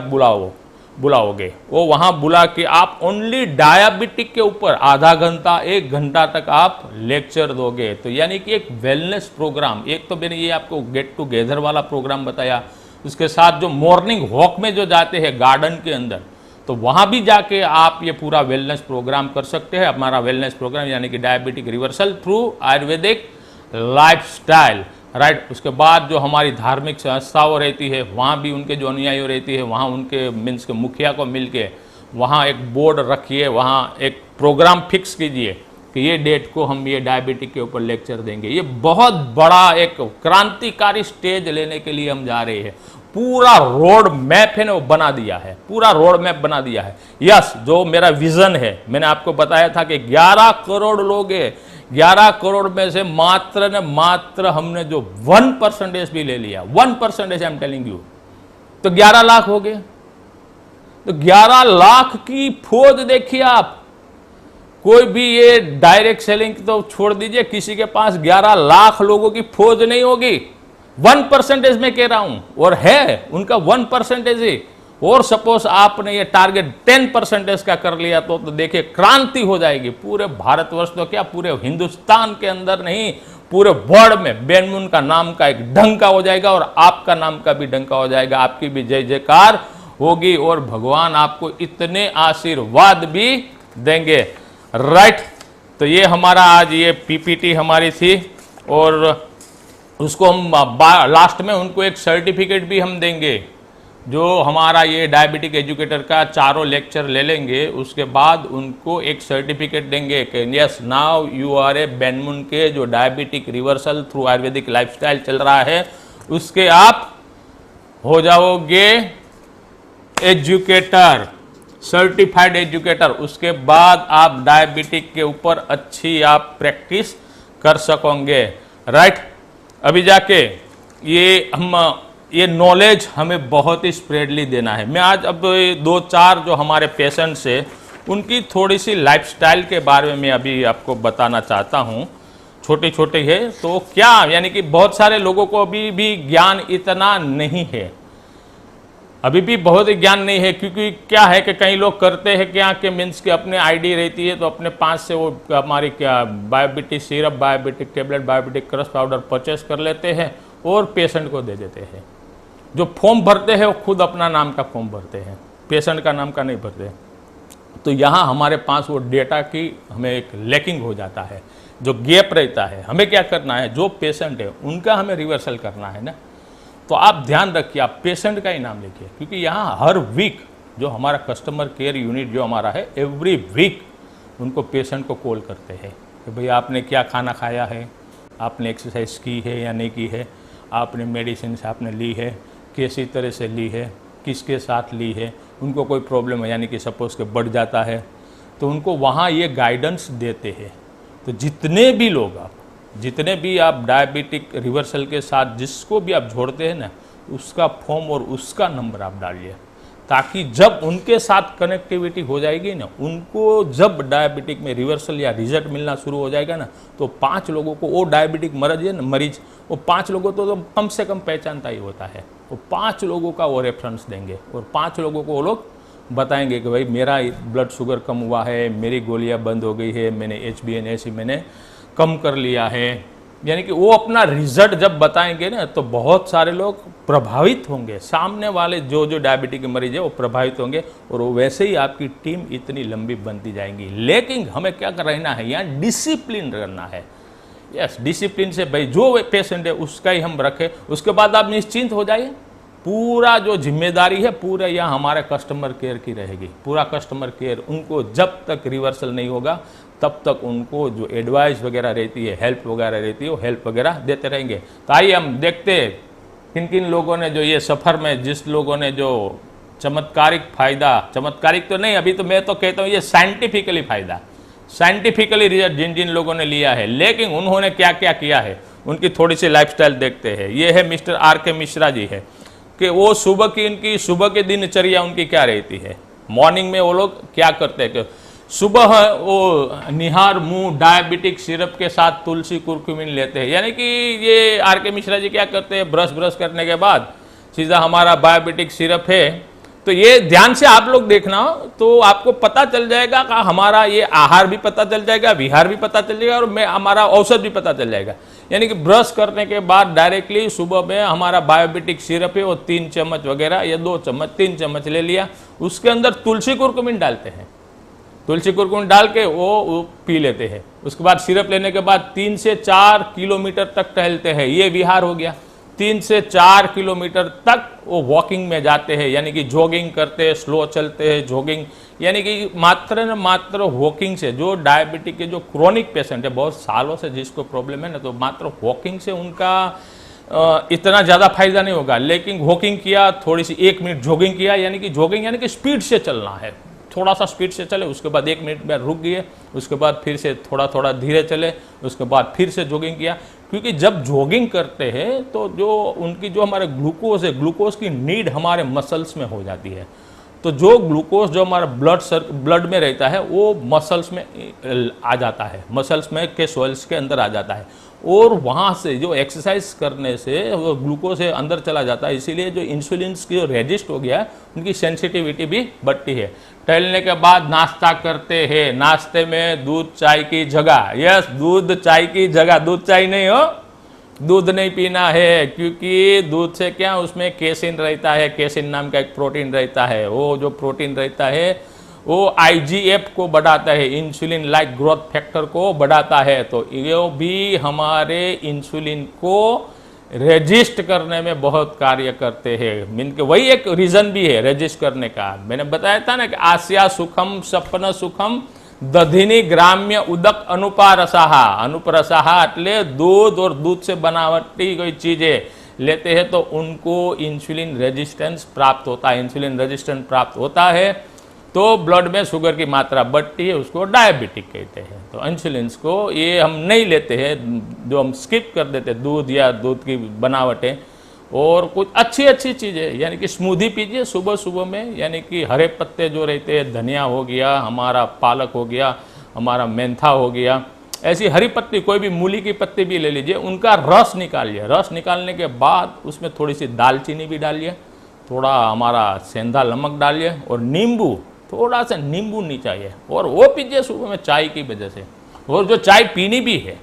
बुलाओगे, वो वहाँ बुला के आप ओनली डायबिटिक के ऊपर आधा घंटा 1 घंटा तक आप लेक्चर दोगे। तो यानी कि एक वेलनेस प्रोग्राम, एक तो मैंने ये आपको गेट टुगेदर वाला प्रोग्राम बताया, उसके साथ जो मॉर्निंग वॉक में जो जाते हैं गार्डन के अंदर, तो वहाँ भी जाके आप ये पूरा वेलनेस प्रोग्राम कर सकते हैं। हमारा वेलनेस प्रोग्राम यानी कि diabetic reversal through Ayurvedic lifestyle, right. उसके बाद जो हमारी धार्मिक संस्थाओं रहती है वहाँ भी उनके जो अनुयायी रहती है, वहाँ उनके मीन्स के मुखिया को मिल के वहाँ एक बोर्ड रखिए, वहाँ एक प्रोग्राम फिक्स कीजिए कि ये डेट को हम ये डायबिटिक के ऊपर लेक्चर देंगे। ये बहुत बड़ा एक क्रांतिकारी स्टेज लेने के लिए हम जा रहे हैं। पूरा रोड मैप है ना वो बना दिया है, पूरा रोड मैप बना दिया है। यस, जो मेरा विजन है, मैंने आपको बताया था कि 11 करोड़ लोग हैं, 11 करोड़ में से मात्र ने मात्र हमने जो 1% भी ले लिया, 1% आई एम टेलिंग यू, तो 11 लाख हो गए। तो 11 लाख की फौज देखिए आप। कोई भी ये डायरेक्ट सेलिंग तो छोड़ दीजिए, किसी के पास 11 लाख लोगों की फौज नहीं होगी। 1% में कह रहा हूं, और है उनका 1% ही। और सपोज आपने ये टारगेट 10% का कर लिया तो देखिए क्रांति हो जाएगी पूरे भारतवर्ष, तो क्या पूरे हिंदुस्तान के अंदर नहीं, पूरे वर्ल्ड में बैनमुन का नाम का एक डंका हो जाएगा, और आपका नाम का भी डंका हो जाएगा, आपकी भी जय जयकार होगी, और भगवान आपको इतने आशीर्वाद भी देंगे, राइट। तो ये हमारा आज ये पीपीटी हमारी थी, और उसको हम लास्ट में उनको एक सर्टिफिकेट भी हम देंगे। जो हमारा ये डायबिटिक एजुकेटर का चारों लेक्चर ले लेंगे, उसके बाद उनको एक सर्टिफिकेट देंगे कि yes now you R A बैनमुन के जो diabetic reversal through Ayurvedic lifestyle चल रहा है उसके आप हो जाओगे एजुकेटर, सर्टिफाइड एजुकेटर। उसके बाद आप डायबिटिक के ऊपर अच्छी आप प्रैक्टिस कर सकोगे, राइट। अभी जाके ये नॉलेज हमें बहुत ही स्प्रेडली देना है। मैं आज अब 2-4 जो हमारे पेशेंट्स हैं उनकी थोड़ी सी लाइफस्टाइल के बारे में मैं अभी आपको बताना चाहता हूँ। छोटे छोटे है तो क्या, यानी कि बहुत सारे लोगों को अभी भी ज्ञान इतना नहीं है, अभी भी बहुत ही ज्ञान नहीं है। क्योंकि क्या है कि कई लोग करते हैं क्या कि मीन्स के अपने आईडी रहती है तो अपने पास से वो हमारी क्या बायोबिटिक सिरप, बायोबिटिक टेबलेट, बायोबिटिक क्रश पाउडर परचेस कर लेते हैं और पेशेंट को दे देते हैं। जो फॉर्म भरते हैं वो खुद अपना नाम का फॉर्म भरते हैं, पेशेंट का नाम का नहीं भरते। तो यहाँ हमारे पास वो डेटा की हमें एक लैकिंग हो जाता है, जो गैप रहता है। हमें क्या करना है, जो पेशेंट है उनका हमें रिवर्सल करना है ना। तो आप ध्यान रखिए, आप पेशेंट का ही नाम लिखिए, क्योंकि यहाँ हर वीक जो हमारा कस्टमर केयर यूनिट जो हमारा है, एवरी वीक उनको पेशेंट को कॉल करते हैं कि भाई आपने क्या खाना खाया है, आपने एक्सरसाइज की है या नहीं की है, आपने मेडिसिन आपने ली है, कैसी तरह से ली है, किसके साथ ली है, उनको कोई प्रॉब्लम है यानी कि सपोज के बढ़ जाता है तो उनको वहाँ ये गाइडेंस देते हैं। तो जितने भी आप डायबिटिक रिवर्सल के साथ जिसको भी आप जोड़ते हैं ना, उसका फॉर्म और उसका नंबर आप डालिए, ताकि जब उनके साथ कनेक्टिविटी हो जाएगी ना, उनको जब डायबिटिक में रिवर्सल या रिजल्ट मिलना शुरू हो जाएगा ना, तो 5 लोगों को वो डायबिटिक मरीज वो 5 लोगों तो कम से कम पहचानता ही होता है। वो 5 लोगों का वो रेफरेंस देंगे और 5 लोगों को वो लोग बताएंगे कि भाई मेरा ब्लड शुगर कम हुआ है, मेरी गोलियां बंद हो गई है, मैंने HbA1c मैंने कम कर लिया है। यानी कि वो अपना रिजल्ट जब बताएंगे ना तो बहुत सारे लोग प्रभावित होंगे, सामने वाले जो डायबिटिक के मरीज है वो प्रभावित होंगे, और वो वैसे ही आपकी टीम इतनी लंबी बनती जाएंगी। लेकिन हमें क्या रहना है, यहाँ डिसिप्लिन रहना है। यस, डिसिप्लिन से भाई जो पेशेंट है उसका ही हम रखें, उसके बाद आप निश्चिंत हो जाइए। पूरा जो जिम्मेदारी है पूरा यहाँ हमारे कस्टमर केयर की रहेगी। पूरा कस्टमर केयर उनको जब तक रिवर्सल नहीं होगा तब तक उनको जो एडवाइस वगैरह रहती है, हेल्प वगैरह रहती है, वो हेल्प वगैरह देते रहेंगे। तो आइए हम देखते हैं किन किन लोगों ने जो ये सफ़र में, जिस लोगों ने जो चमत्कारिक फ़ायदा, चमत्कारिक तो नहीं, अभी तो मैं तो कहता हूँ ये साइंटिफिकली फ़ायदा, साइंटिफिकली रिजल्ट जिन जिन लोगों ने लिया है, लेकिन उन्होंने क्या क्या किया है उनकी थोड़ी सी लाइफस्टाइल देखते हैं। ये है मिस्टर RK मिश्रा जी है कि वो इनकी सुबह की दिनचर्या उनकी क्या रहती है। मॉर्निंग में वो लोग क्या करते हैं कि सुबह वो निहार मुंह डायबिटिक सिरप के साथ तुलसी कुरकुमिन लेते हैं। यानी कि ये RK मिश्रा जी क्या करते हैं, ब्रश करने के बाद सीधा हमारा बायोबिटिक सिरप है तो ये ध्यान से आप लोग देखना, तो आपको पता चल जाएगा कि हमारा ये आहार भी पता चल जाएगा, विहार भी पता चल जाएगा, और हमारा औषध भी पता चल जाएगा। यानी कि ब्रश करने के बाद डायरेक्टली सुबह में हमारा बायोबिटिक सिरप है वो 3 चम्मच वगैरह या 2 चम्मच 3 चम्मच ले लिया, उसके अंदर तुलसी कुरकुमिन डालते हैं, तुलसी कुरकुमिन डाल के वो पी लेते हैं। उसके बाद सिरप लेने के बाद 3 से 4 किलोमीटर तक टहलते हैं, ये विहार हो गया। 3 से 4 किलोमीटर तक वो वॉकिंग में जाते हैं, यानी कि जॉगिंग करते हैं, स्लो चलते हैं, जॉगिंग, यानी कि मात्र न मात्र वॉकिंग से, जो डायबिटिक के जो क्रोनिक पेशेंट है, बहुत सालों से जिसको प्रॉब्लम है ना, तो मात्र वॉकिंग से उनका इतना ज़्यादा फायदा नहीं होगा। लेकिन वॉकिंग किया, थोड़ी सी 1 मिनट जॉगिंग किया, यानी कि जॉगिंग यानी कि स्पीड से चलना है, थोड़ा सा स्पीड से चले, उसके बाद 1 मिनट में रुक गए, उसके बाद फिर से थोड़ा थोड़ा धीरे चले, उसके बाद फिर से जॉगिंग किया। क्योंकि जब जॉगिंग करते हैं तो जो उनकी जो हमारे ग्लूकोज है, ग्लूकोज की नीड हमारे मसल्स में हो जाती है। तो जो ग्लूकोज जो हमारा ब्लड में रहता है वो मसल्स में आ जाता है, मसल्स में के सेल्स के अंदर आ जाता है, और वहाँ से जो एक्सरसाइज करने से वो ग्लूकोज अंदर चला जाता है। इसीलिए जो इंसुलिन की रेजिस्ट हो गया है उनकी सेंसिटिविटी भी बढ़ती है। टहलने के बाद नाश्ता करते हैं, नाश्ते में दूध चाय की जगह, यस दूध चाय की जगह, दूध चाय नहीं हो, दूध नहीं पीना है, क्योंकि दूध से क्या उसमें केसिन रहता है, केसिन नाम का एक प्रोटीन रहता है, वो जो प्रोटीन रहता है वो IGF को बढ़ाता है, इंसुलिन लाइक ग्रोथ फैक्टर को बढ़ाता है। तो ये भी हमारे इंसुलिन को रेजिस्ट करने में बहुत कार्य करते हैं। मीन के वही एक रीजन भी है रेजिस्ट करने का। मैंने बताया था ना कि आस्या सुखम सपन सुखम दधिनी ग्राम्य उदक अनुपारसाहा, अनुपरसाहा એટલે दूध और दूध से बनावटी कोई चीजें लेते हैं तो उनको इंसुलिन रेजिस्टेंस प्राप्त होता है। इंसुलिन रेजिस्टेंस प्राप्त होता है तो ब्लड में शुगर की मात्रा बढ़ती है, उसको डायबिटिक कहते हैं। तो इंसुलिन को ये हम नहीं लेते हैं, जो हम स्किप कर देते हैं, दूध या दूध की बनावटें और कुछ अच्छी अच्छी चीज़ें, यानी कि स्मूदी पीजिए सुबह सुबह में, यानी कि हरे पत्ते जो रहते हैं, धनिया हो गया, हमारा पालक हो गया, हमारा मेंथा हो गया, ऐसी हरी पत्ती, कोई भी मूली की पत्ती भी ले लीजिए, उनका रस निकालिए। रस निकालने के बाद उसमें थोड़ी सी दालचीनी भी डालिए, थोड़ा हमारा सेंधा नमक डालिए और नींबू, थोड़ा सा नींबू नहीं चाहिए, और वो पीजिए सुबह में चाय की वजह से। और जो चाय पीनी भी है,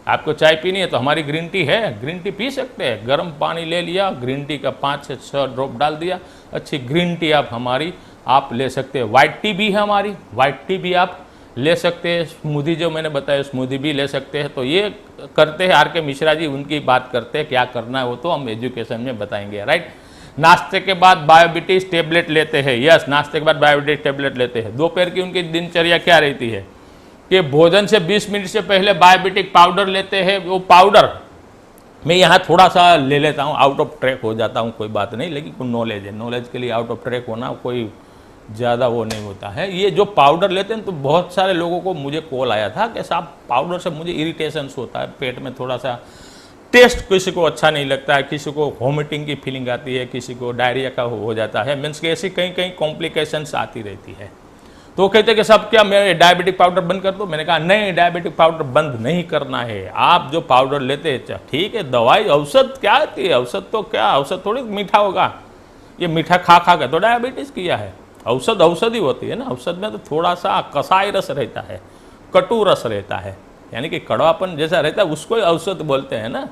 आपको चाय पीनी है तो हमारी ग्रीन टी है, ग्रीन टी पी सकते हैं। गर्म पानी ले लिया, ग्रीन टी का 5 से 6 ड्रॉप डाल दिया, अच्छी ग्रीन टी आप ले सकते हैं। वाइट टी भी है हमारी, वाइट टी भी आप ले सकते हैं। स्मूदी जो मैंने बताया स्मूदी भी ले सकते हैं। तो ये करते हैं RK मिश्रा जी, उनकी बात करते हैं, क्या करना है वो तो हम एजुकेशन में बताएंगे, राइट। नाश्ते के बाद बायोबिटिक्स टेबलेट लेते हैं, यस नाश्ते के बाद बायोबिटिक्स टेबलेट लेते हैं। दोपहर की उनकी दिनचर्या क्या रहती है कि भोजन से 20 मिनट से पहले बायोबिटिक पाउडर लेते हैं। वो पाउडर मैं यहाँ थोड़ा सा ले लेता हूँ, आउट ऑफ ट्रैक हो जाता हूँ, कोई बात नहीं, लेकिन कोई नॉलेज है, नॉलेज के लिए आउट ऑफ ट्रैक होना कोई ज़्यादा वो नहीं होता है। ये जो पाउडर लेते हैं तो बहुत सारे लोगों को मुझे कॉल आया था कि साहब पाउडर से मुझे इरिटेशन होता है, पेट में थोड़ा सा टेस्ट किसी को अच्छा नहीं लगता है, किसी को वॉमिटिंग की फीलिंग आती है, किसी को डायरिया का हो जाता है, मीन्स कि ऐसी कहीं कहीं कॉम्प्लिकेशंस आती रहती है। तो कहते हैं कि सब क्या मैं डायबिटिक पाउडर बंद कर दूं? मैंने कहा नहीं, डायबिटिक पाउडर बंद नहीं करना है। आप जो पाउडर लेते हैं ठीक है, दवाई औषध क्या आती है, औषध तो क्या, औषध थोड़ी मीठा होगा, ये मीठा खा खा कर तो डायबिटीज किया है। औषध औषधि होती है ना, औषध में तो थोड़ा सा कसाई रस रहता है, कटु रस रहता है, यानी कि कड़वापन जैसा रहता है, उसको औषध बोलते हैं ना।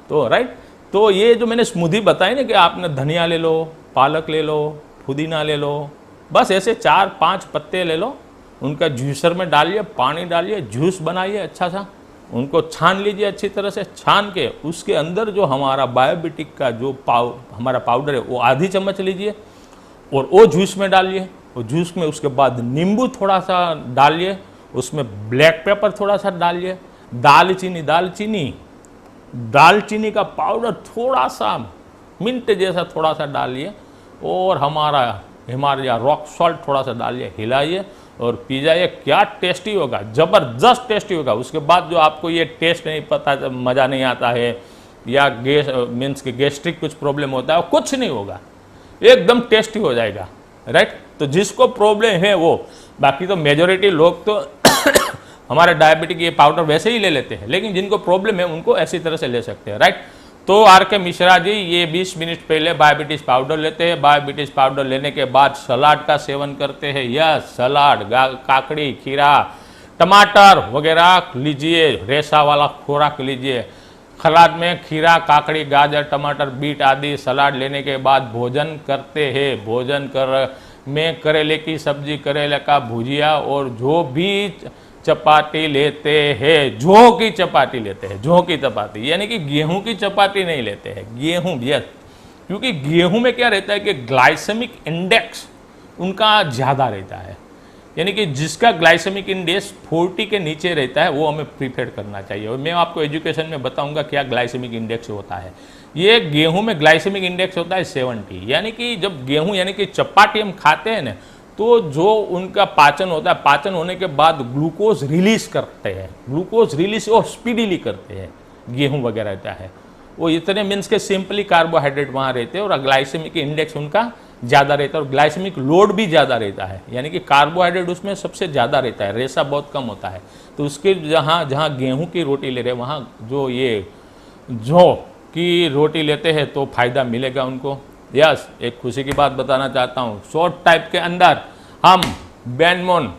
तो राइट, तो ये जो मैंने स्मूदी बताई ना कि आपने धनिया ले लो, पालक ले लो, पुदीना ले लो, बस ऐसे 4-5 पत्ते ले लो, उनका जूसर में डालिए, पानी डालिए, जूस बनाइए अच्छा सा, उनको छान लीजिए अच्छी तरह से। छान के उसके अंदर जो हमारा बायोबिटिक का जो हमारा पाउडर है वो आधी चम्मच लीजिए और वो जूस में डालिए। और जूस में उसके बाद नींबू थोड़ा सा डालिए, उसमें ब्लैक पेपर थोड़ा सा डालिए, दालचीनी का पाउडर थोड़ा सा मिंट जैसा थोड़ा सा डालिए, और हमारा हिमालय रॉक सॉल्ट थोड़ा सा डालिए, हिलाइए और पी जाइए। क्या टेस्टी होगा, ज़बरदस्त टेस्टी होगा। उसके बाद जो आपको ये टेस्ट नहीं पता, मज़ा नहीं आता है, या मीन्स कि गैस्ट्रिक कुछ प्रॉब्लम होता है, कुछ नहीं होगा, एकदम टेस्टी हो जाएगा, राइट। तो जिसको प्रॉब्लम है वो, बाकी तो मेजोरिटी लोग तो हमारे डायबिटिक ये पाउडर वैसे ही ले लेते हैं, लेकिन जिनको प्रॉब्लम है उनको ऐसी तरह से ले सकते हैं, राइट। तो आर के मिश्रा जी ये 20 मिनट पहले डायबिटीज पाउडर लेते हैं, डायबिटीज पाउडर लेने के बाद सलाद का सेवन करते हैं। यस, सलाद, काकड़ी, खीरा, टमाटर वगैरह लीजिए, रेशा वाला खुराक लीजिए। सलाद में खीरा, काकड़ी, गाजर, टमाटर, बीट आदि सलाद लेने के बाद भोजन करते हैं। भोजन कर में करेले की सब्जी, करेले का भुजिया और जो भी चपाती लेते हैं, जौ की चपाती लेते हैं, जौ की चपाती यानी कि गेहूं की चपाती नहीं लेते हैं, गेहूं। यस, क्योंकि गेहूं में क्या रहता है कि ग्लाइसेमिक इंडेक्स उनका ज़्यादा रहता है, यानी कि जिसका ग्लाइसेमिक इंडेक्स 40 के नीचे रहता है वो हमें प्रीफर करना चाहिए। और मैं आपको एजुकेशन में बताऊंगा क्या ग्लाइसेमिक इंडेक्स होता है। ये गेहूं में ग्लाइसेमिक इंडेक्स होता है 70, यानी कि जब गेहूं यानी कि चपाती हम खाते हैं ना, तो जो उनका पाचन होता है, पाचन होने के बाद ग्लूकोज रिलीज करते हैं, ग्लूकोज रिलीज और स्पीडीली करते हैं। गेहूं वगैरह रहता है वो इतने मीन्स के सिंपली कार्बोहाइड्रेट वहाँ रहते हैं और ग्लाइसेमिक इंडेक्स उनका ज़्यादा रहता है और ग्लाइसेमिक लोड भी ज़्यादा रहता है, यानी कि कार्बोहाइड्रेट उसमें सबसे ज़्यादा रहता है, रेशा बहुत कम होता है। तो उसके जहाँ जहाँ गेहूं की रोटी ले रहे हैं वहाँ जो ये जौ की रोटी लेते हैं तो फायदा मिलेगा उनको। यस, एक खुशी की बात बताना चाहता हूँ, शॉर्ट टाइप के अंदर हम बेनमोन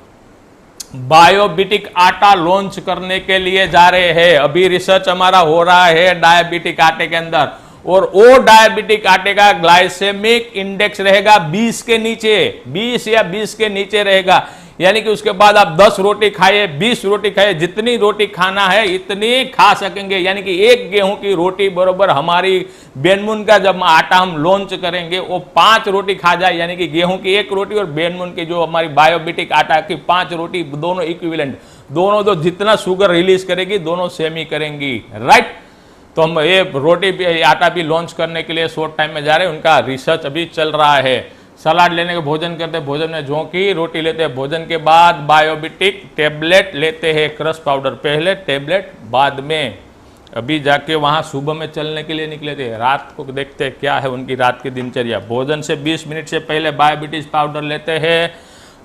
बायोबिटिक आटा लॉन्च करने के लिए जा रहे हैं। अभी रिसर्च हमारा हो रहा है डायबिटिक आटे के अंदर, और वो डायबिटिक आटे का ग्लाइसेमिक इंडेक्स रहेगा 20 के नीचे, 20 या 20 के नीचे रहेगा। यानी कि उसके बाद आप 10 रोटी खाइए, 20 रोटी खाइए, जितनी रोटी खाना है इतनी खा सकेंगे। यानी कि एक गेहूं की रोटी बराबर हमारी बेनमुन का जब आटा हम लॉन्च करेंगे वो 5 रोटी खा जाए, यानी कि गेहूं की 1 रोटी और बेनमुन की जो हमारी बायोबिटिक आटा की 5 रोटी, दोनों इक्विवेलेंट, दोनों तो जितना शुगर रिलीज करेगी दोनों सेम ही करेंगी, राइट। तो हम ये रोटी भी, आटा भी लॉन्च करने के लिए शॉर्ट टाइम में जा रहे हैं, उनका रिसर्च अभी चल रहा है। सलाद लेने के भोजन करते हैं, भोजन में जौ की रोटी लेते हैं, भोजन के बाद बायोबिटिक टेबलेट लेते हैं, क्रश पाउडर पहले, टेबलेट बाद में। अभी जाके वहाँ सुबह में चलने के लिए निकले थे, रात को देखते हैं क्या है उनकी रात की दिनचर्या। भोजन से 20 मिनट से पहले बायोबिटिक पाउडर लेते हैं,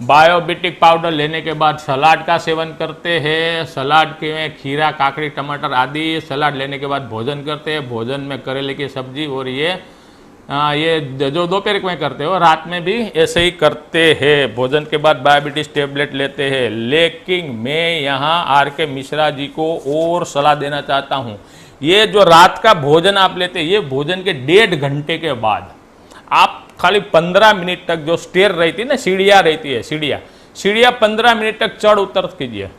बायोबिटिक पाउडर लेने के बाद सलाद का सेवन करते हैं, सलाद के में खीरा, काकड़ी, टमाटर आदि सलाद लेने के बाद भोजन करते हैं, भोजन में करेले की सब्जी और ये जो दोपहर में करते हो रात में भी ऐसे ही करते हैं। भोजन के बाद बायोबिटिस टेबलेट लेते हैं। लेकिन मैं यहाँ आर के मिश्रा जी को और सलाह देना चाहता हूँ, ये जो रात का भोजन आप लेते हैं, ये भोजन के 1.5 घंटे के बाद आप खाली 15 मिनट तक जो स्टेयर रहती है ना, सीढ़ियाँ रहती है, सीढ़ियाँ 15 मिनट तक चढ़ उतर कीजिए,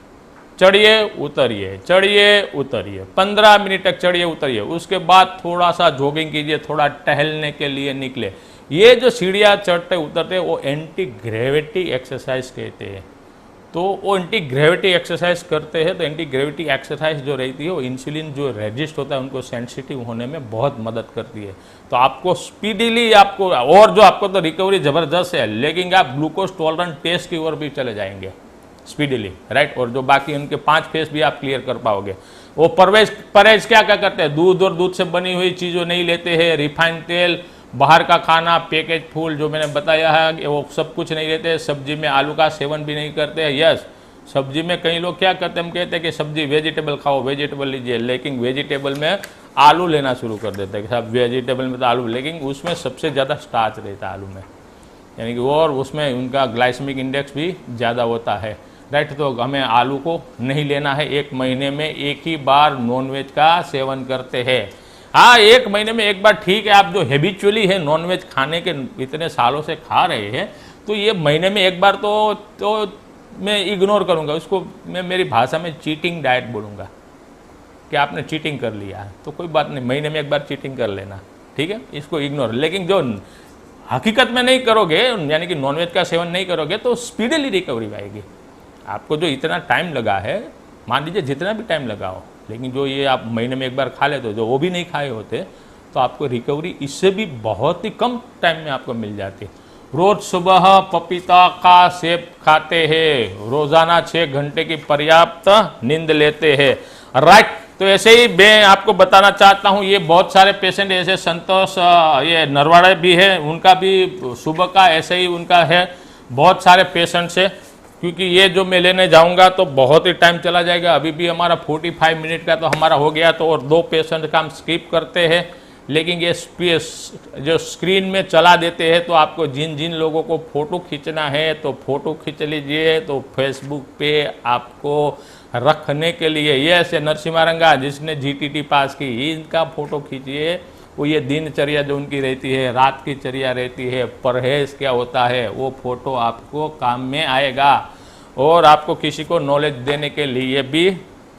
चढ़िए उतरिए, चढ़िए उतरिए, 15 मिनट तक चढ़िए उतरिए। उसके बाद थोड़ा सा जॉगिंग कीजिए, थोड़ा टहलने के लिए निकले। ये जो सीढ़ियाँ चढ़ते उतरते वो एंटी ग्रेविटी एक्सरसाइज कहते हैं। तो वो एंटी ग्रेविटी एक्सरसाइज करते हैं, तो एंटी ग्रेविटी एक्सरसाइज जो रहती है वो इंसुलिन जो रेजिस्ट होता है उनको सेंसिटिव होने में बहुत मदद करती है। तो आपको स्पीडीली आपको, और जो आपको तो रिकवरी ज़बरदस्त है, लेकिन आप ग्लूकोज टॉलरेंट टेस्ट की ओर भी चले जाएंगे स्पीडीली, राइट। और जो बाकी उनके 5 फेस भी आप क्लियर कर पाओगे। वो परहेज क्या क्या करते हैं, दूध और दूध से बनी हुई चीज़ों नहीं लेते हैं, रिफाइंड तेल, बाहर का खाना, पैकेज फूल जो मैंने बताया है कि वो सब कुछ नहीं लेते। सब्जी में आलू का सेवन भी नहीं करते हैं। यस, सब्जी में कई लोग क्या करते हैं, हम कहते हैं कि सब्जी वेजिटेबल खाओ, वेजिटेबल लीजिए, लेकिन वेजिटेबल में आलू लेना शुरू कर देते हैं कि साहब वेजिटेबल में तो आलू, लेकिन उसमें सबसे ज़्यादा स्टार्च रहता है आलू में, यानी कि और उसमें उनका ग्लाइसेमिक इंडेक्स भी ज़्यादा होता है, राइट। तो हमें आलू को नहीं लेना है। 1 महीने में 1 ही बार नॉनवेज का सेवन करते हैं। हाँ, 1 महीने में 1 बार ठीक है। आप जो हैबिचुअली है नॉनवेज खाने के इतने सालों से खा रहे हैं, तो ये महीने में 1 बार तो मैं इग्नोर करूँगा उसको। मैं मेरी भाषा में चीटिंग डाइट बोलूँगा कि आपने चीटिंग कर लिया है, तो कोई बात नहीं, महीने में 1 बार चीटिंग कर लेना, ठीक है, इसको इग्नोर। लेकिन जो हकीकत में नहीं करोगे, यानी कि नॉनवेज का सेवन नहीं करोगे, तो स्पीडली रिकवरी आएगी। आपको जो इतना टाइम लगा है, मान लीजिए जितना भी टाइम लगाओ, लेकिन जो ये आप महीने में 1 बार खा लेते हो, जो वो भी नहीं खाए होते, तो आपको रिकवरी इससे भी बहुत ही कम टाइम में आपको मिल जाती है। रोज सुबह पपीता का सेब खाते हैं, रोजाना 6 घंटे की पर्याप्त नींद लेते हैं, राइट। तो ऐसे ही मैं आपको बताना चाहता हूँ, ये बहुत सारे पेशेंट ऐसे, संतोष ये नरवाड़े भी है, उनका भी सुबह का ऐसे ही उनका है, बहुत सारे पेशेंट्स है। क्योंकि ये जो मैं लेने जाऊंगा तो बहुत ही टाइम चला जाएगा। अभी भी हमारा 45 मिनट का तो हमारा हो गया, तो और 2 पेशेंट का हम स्किप करते हैं, लेकिन ये जो स्क्रीन में चला देते हैं, तो आपको जिन जिन लोगों को फ़ोटो खींचना है तो फ़ोटो खींच लीजिए। तो फेसबुक पे आपको रखने के लिए ये ऐसे नरसिम्हा जिसने GTT पास की, इनका फ़ोटो खींचिए। वो ये दिनचर्या जो उनकी रहती है, रात की चर्या रहती है, परहेज क्या होता है, वो फ़ोटो आपको काम में आएगा और आपको किसी को नॉलेज देने के लिए भी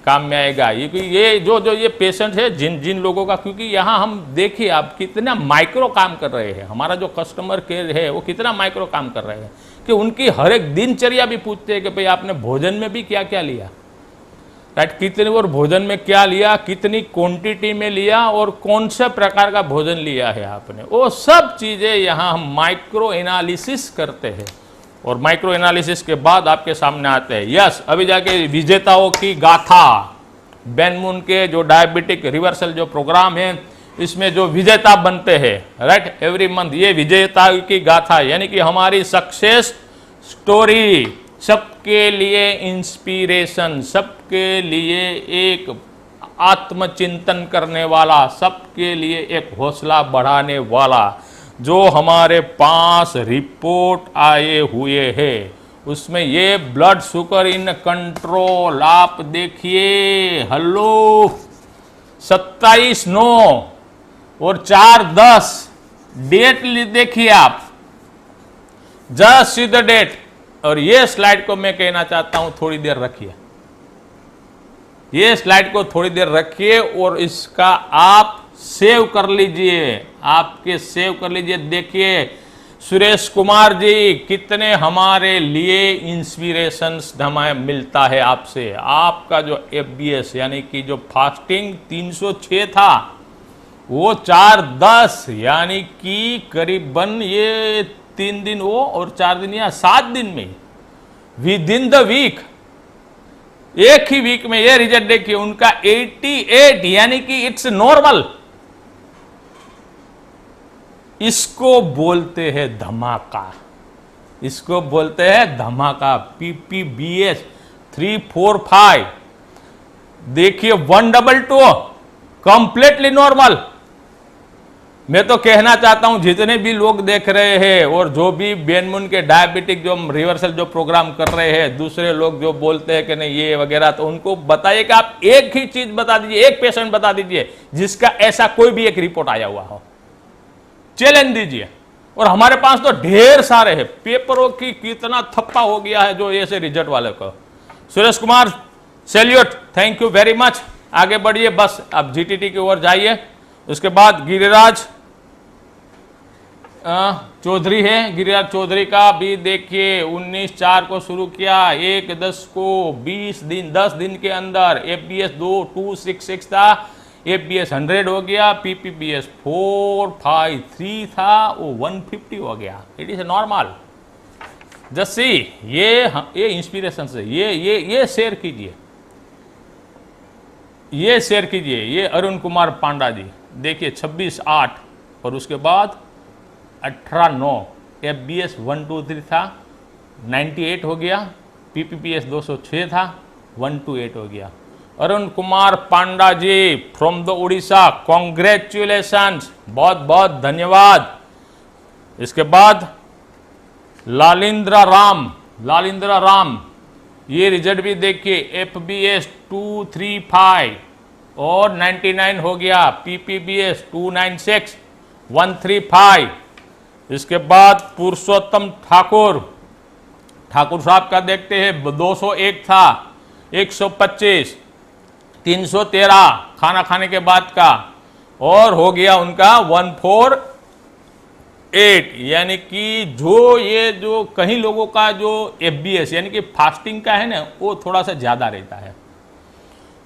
काम में आएगा। ये जो ये पेशेंट है, जिन जिन लोगों का, क्योंकि यहाँ हम देखिए आप कितना माइक्रो काम कर रहे हैं, हमारा जो कस्टमर केयर है वो कितना माइक्रो काम कर रहे हैं कि उनकी हर एक दिनचर्या भी पूछते हैं कि भाई आपने भोजन में भी क्या क्या लिया, राइट, कितने और भोजन में क्या लिया, कितनी क्वांटिटी में लिया और कौन से प्रकार का भोजन लिया है आपने, वो सब चीज़ें यहाँ हम माइक्रो एनालिसिस करते हैं। और माइक्रो एनालिसिस के बाद आपके सामने आते हैं। यस, अभी जाके विजेताओं की गाथा, बैन मून के जो डायबिटिक रिवर्सल जो प्रोग्राम है, इसमें जो विजेता बनते हैं, राइट, एवरी मंथ, ये विजेता की गाथा यानी कि हमारी सक्सेस स्टोरी, सबके लिए इंस्पिरेशन, सबके लिए एक आत्मचिंतन करने वाला, सबके लिए एक हौसला बढ़ाने वाला, जो हमारे पास रिपोर्ट आए हुए हैं उसमें ये ब्लड शुगर इन कंट्रोल, आप देखिए, हेलो, 27/9 और 4/10 डेट देखिए आप, जस्ट सी द डेट। और ये स्लाइड को मैं कहना चाहता हूं थोड़ी देर रखिए, ये स्लाइड को थोड़ी देर रखिए और इसका आप सेव कर लीजिए, आपके सेव कर लीजिए। देखिए सुरेश कुमार जी, कितने हमारे लिए इंस्पिरेशंस हमें मिलता है आपसे। आपका जो FBS यानी कि जो फास्टिंग 306 था वो 4/10 यानी कि करीबन ये 3 दिन वो और 4 दिन या 7 दिन में, विद इन द वीक, एक ही वीक में ये रिजल्ट देखिए उनका 88 यानी कि इट्स नॉर्मल। इसको बोलते हैं धमाका, इसको बोलते हैं धमाका। PPBS 345 देखिए 122 कंप्लीटली नॉर्मल। मैं तो कहना चाहता हूं जितने भी लोग देख रहे हैं और जो भी बैन मून के डायबिटिक जो रिवर्सल जो प्रोग्राम कर रहे हैं, दूसरे लोग जो बोलते हैं कि नहीं ये वगैरह, तो उनको बताइए कि आप एक ही चीज बता दीजिए, एक पेशेंट बता दीजिए जिसका ऐसा कोई भी एक रिपोर्ट आया हुआ हो, चैलेंज दीजिए। और हमारे पास तो ढेर सारे हैं, पेपरों की कितना थप्पा हो गया है जो ऐसे रिजल्ट वाले को। Suresh Kumar salute, thank you very much. आगे बढ़िए, बस अब GTT की ओर जाइए। उसके बाद गिरिराज चौधरी है, गिरिराज चौधरी का भी देखिए 19/4 को शुरू किया, 1/10 को 20 दिन, 10 दिन के अंदर FBS 266 था, FBS 100 हो गया, PPBS 453 था, वो 150 हो गया। It is normal. Just see, ये इंस्पिरेशन से ये शेयर कीजिए, ये शेयर कीजिए। ये अरुण कुमार पांडा जी देखिए 26/8 और उसके बाद 18/9 FBS 123 था, 98 हो गया, PPBS 206 था, 128 हो गया। अरुण कुमार पांडा जी फ्रॉम द उड़ीसा, कॉन्ग्रेचुलेशंस, बहुत बहुत धन्यवाद। इसके बाद लालिंद्रा राम, ये रिजल्ट भी देखिए, FBS 235 और 99 हो गया, PPBS 296 135। इसके बाद पुरुषोत्तम ठाकुर साहब का देखते हैं, 201 था, 125, 313 खाना खाने के बाद का, और हो गया उनका 148। यानी कि जो कहीं लोगों का जो FBS यानी कि फास्टिंग का है ना, वो थोड़ा सा ज़्यादा रहता है।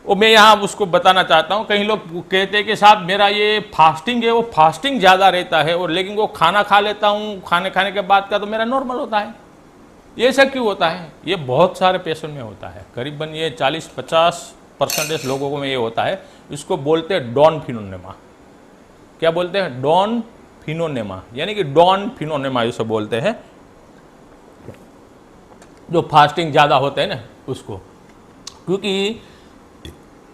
वो मैं यहाँ उसको बताना चाहता हूँ, कहीं लोग कहते हैं कि साहब मेरा ये फास्टिंग है, वो फास्टिंग ज़्यादा रहता है और लेकिन वो खाना खा लेता हूँ, खाने के बाद का तो मेरा नॉर्मल होता है। ये सब क्यों होता है? ये बहुत सारे पेशेंट में होता है, करीबन ये 40-50% लोगों में ये होता है। इसको बोलते हैं डॉन फिनोनेमा। क्या बोलते हैं? डॉन फिनोनेमा, यानी कि डॉन फिनोनेमा इसे बोलते हैं। जो फास्टिंग ज़्यादा होते हैं ना उसको, क्योंकि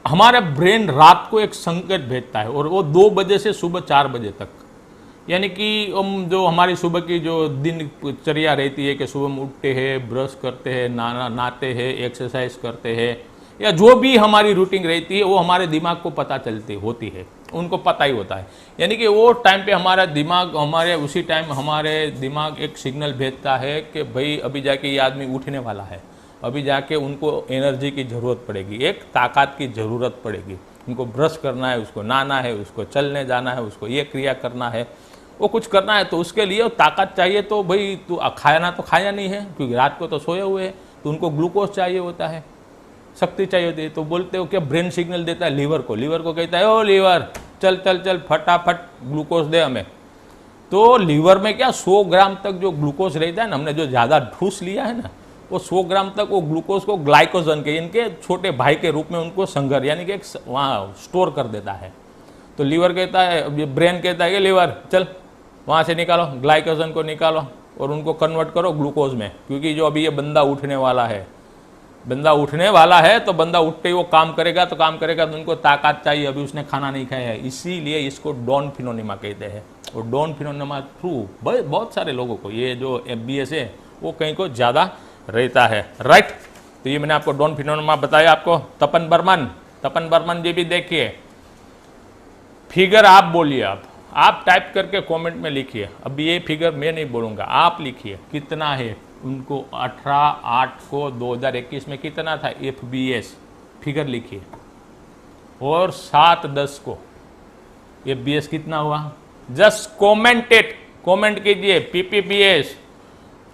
हमारा ब्रेन रात को एक संकेत भेजता है और वो 2 बजे से सुबह 4 बजे तक, यानी कि हम जो हमारी सुबह की जो दिनचर्या रहती है कि सुबह में उठते हैं, ब्रश करते हैं, नहाते हैं, एक्सरसाइज करते हैं, या जो भी हमारी रूटीन रहती है वो हमारे दिमाग को पता चलती होती है, उनको पता ही होता है। यानी कि वो टाइम पे हमारा दिमाग, उसी टाइम हमारे दिमाग एक सिग्नल भेजता है कि भाई अभी जाके ये आदमी उठने वाला है, अभी जाके उनको एनर्जी की ज़रूरत पड़ेगी, एक ताकत की ज़रूरत पड़ेगी, उनको ब्रश करना है, उसको नहाना है, उसको चलने जाना है, उसको ये क्रिया करना है, वो कुछ करना है, तो उसके लिए ताकत चाहिए। तो भाई तू खाना तो खाया नहीं है क्योंकि रात को तो सोए हुए हैं, तो उनको ग्लूकोज चाहिए होता है, शक्ति चाहिए होती है। तो बोलते हो क्या, ब्रेन सिग्नल देता है लीवर को कहता है ओ लीवर चल चल चल फटाफट ग्लूकोज दे हमें। तो लीवर में क्या 100 ग्राम तक जो ग्लूकोज रहता है ना, हमने जो ज़्यादा ठूस लिया है ना, वो 100 ग्राम तक वो ग्लूकोज को ग्लाइकोजन के, इनके छोटे भाई के रूप में उनको संगर यानी कि एक वहाँ स्टोर कर देता है। तो लीवर कहता है, ब्रेन कहता है कि लीवर चल वहाँ से निकालो ग्लाइकोजन को, निकालो और उनको कन्वर्ट करो ग्लूकोज में, क्योंकि जो अभी ये बंदा उठने वाला है, तो बंदा उठते ही वो काम करेगा, तो उनको ताकत चाहिए, अभी उसने खाना नहीं खाया है, इसीलिए इसको डॉन फिनोनिमा कहते हैं। और डॉन फिनोनिमा थ्रू बहुत सारे लोगों को ये जो FBS है वो कहीं को ज़्यादा रहता है, राइट। तो ये मैंने आपको डॉन फिनोनिमा बताया। आपको तपन बर्मन जी भी देखिए, फिगर आप बोलिए, आप टाइप करके कमेंट में लिखिए। अब ये फिगर मैं नहीं बोलूँगा, आप लिखिए कितना है उनको। 18/8 को 2021 में कितना था FBS, फिगर लिखिए। और 7/10 को FBS कितना हुआ, जस्ट कमेंट कीजिए। PPBS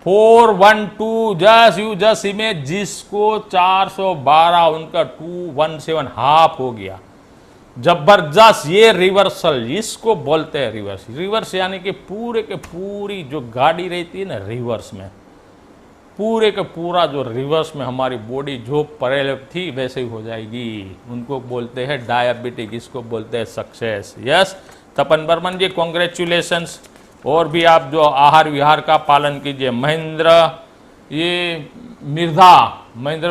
412 जस्ट इमेज, जिसको 412 उनका 217 हाफ हो गया। जबरदस्त, ये रिवर्सल इसको बोलते हैं। रिवर्स यानी कि पूरे के पूरी जो गाड़ी रहती है ना रिवर्स में, पूरे का पूरा जो रिवर्स में हमारी बॉडी जो पहले थी वैसे ही हो जाएगी। उनको बोलते हैं डायबिटिक, इसको बोलते हैं सक्सेस। यस तपन बर्मन जी, कॉन्ग्रेचुलेशंस। और भी आप जो आहार विहार का पालन कीजिए। महेंद्र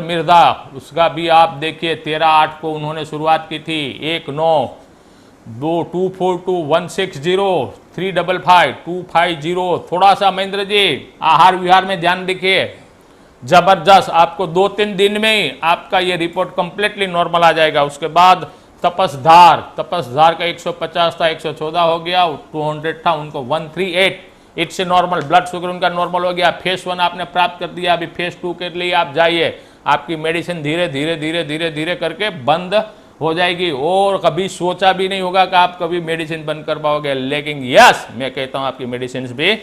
मिर्धा, उसका भी आप देखिए 13/8 को उन्होंने शुरुआत की थी। 19242160 थोड़ा सा महेंद्र जी आहार विहार में ध्यान रखिए। जबरदस्त, आपको 2-3 दिन में ही आपका ये रिपोर्ट कंप्लीटली नॉर्मल आ जाएगा। उसके बाद तपसधार का 150 था, 114 हो गया, 200 था, उनको 138 इट्स नॉर्मल। ब्लड शुगर उनका नॉर्मल हो गया। फेज 1 आपने प्राप्त कर दिया, अभी फेज 2 के लिए आप जाइए। आपकी मेडिसिन धीरे धीरे करके बंद हो जाएगी और कभी सोचा भी नहीं होगा कि आप कभी मेडिसिन बंद कर पाओगे, लेकिन यस मैं कहता हूं आपकी मेडिसिन भी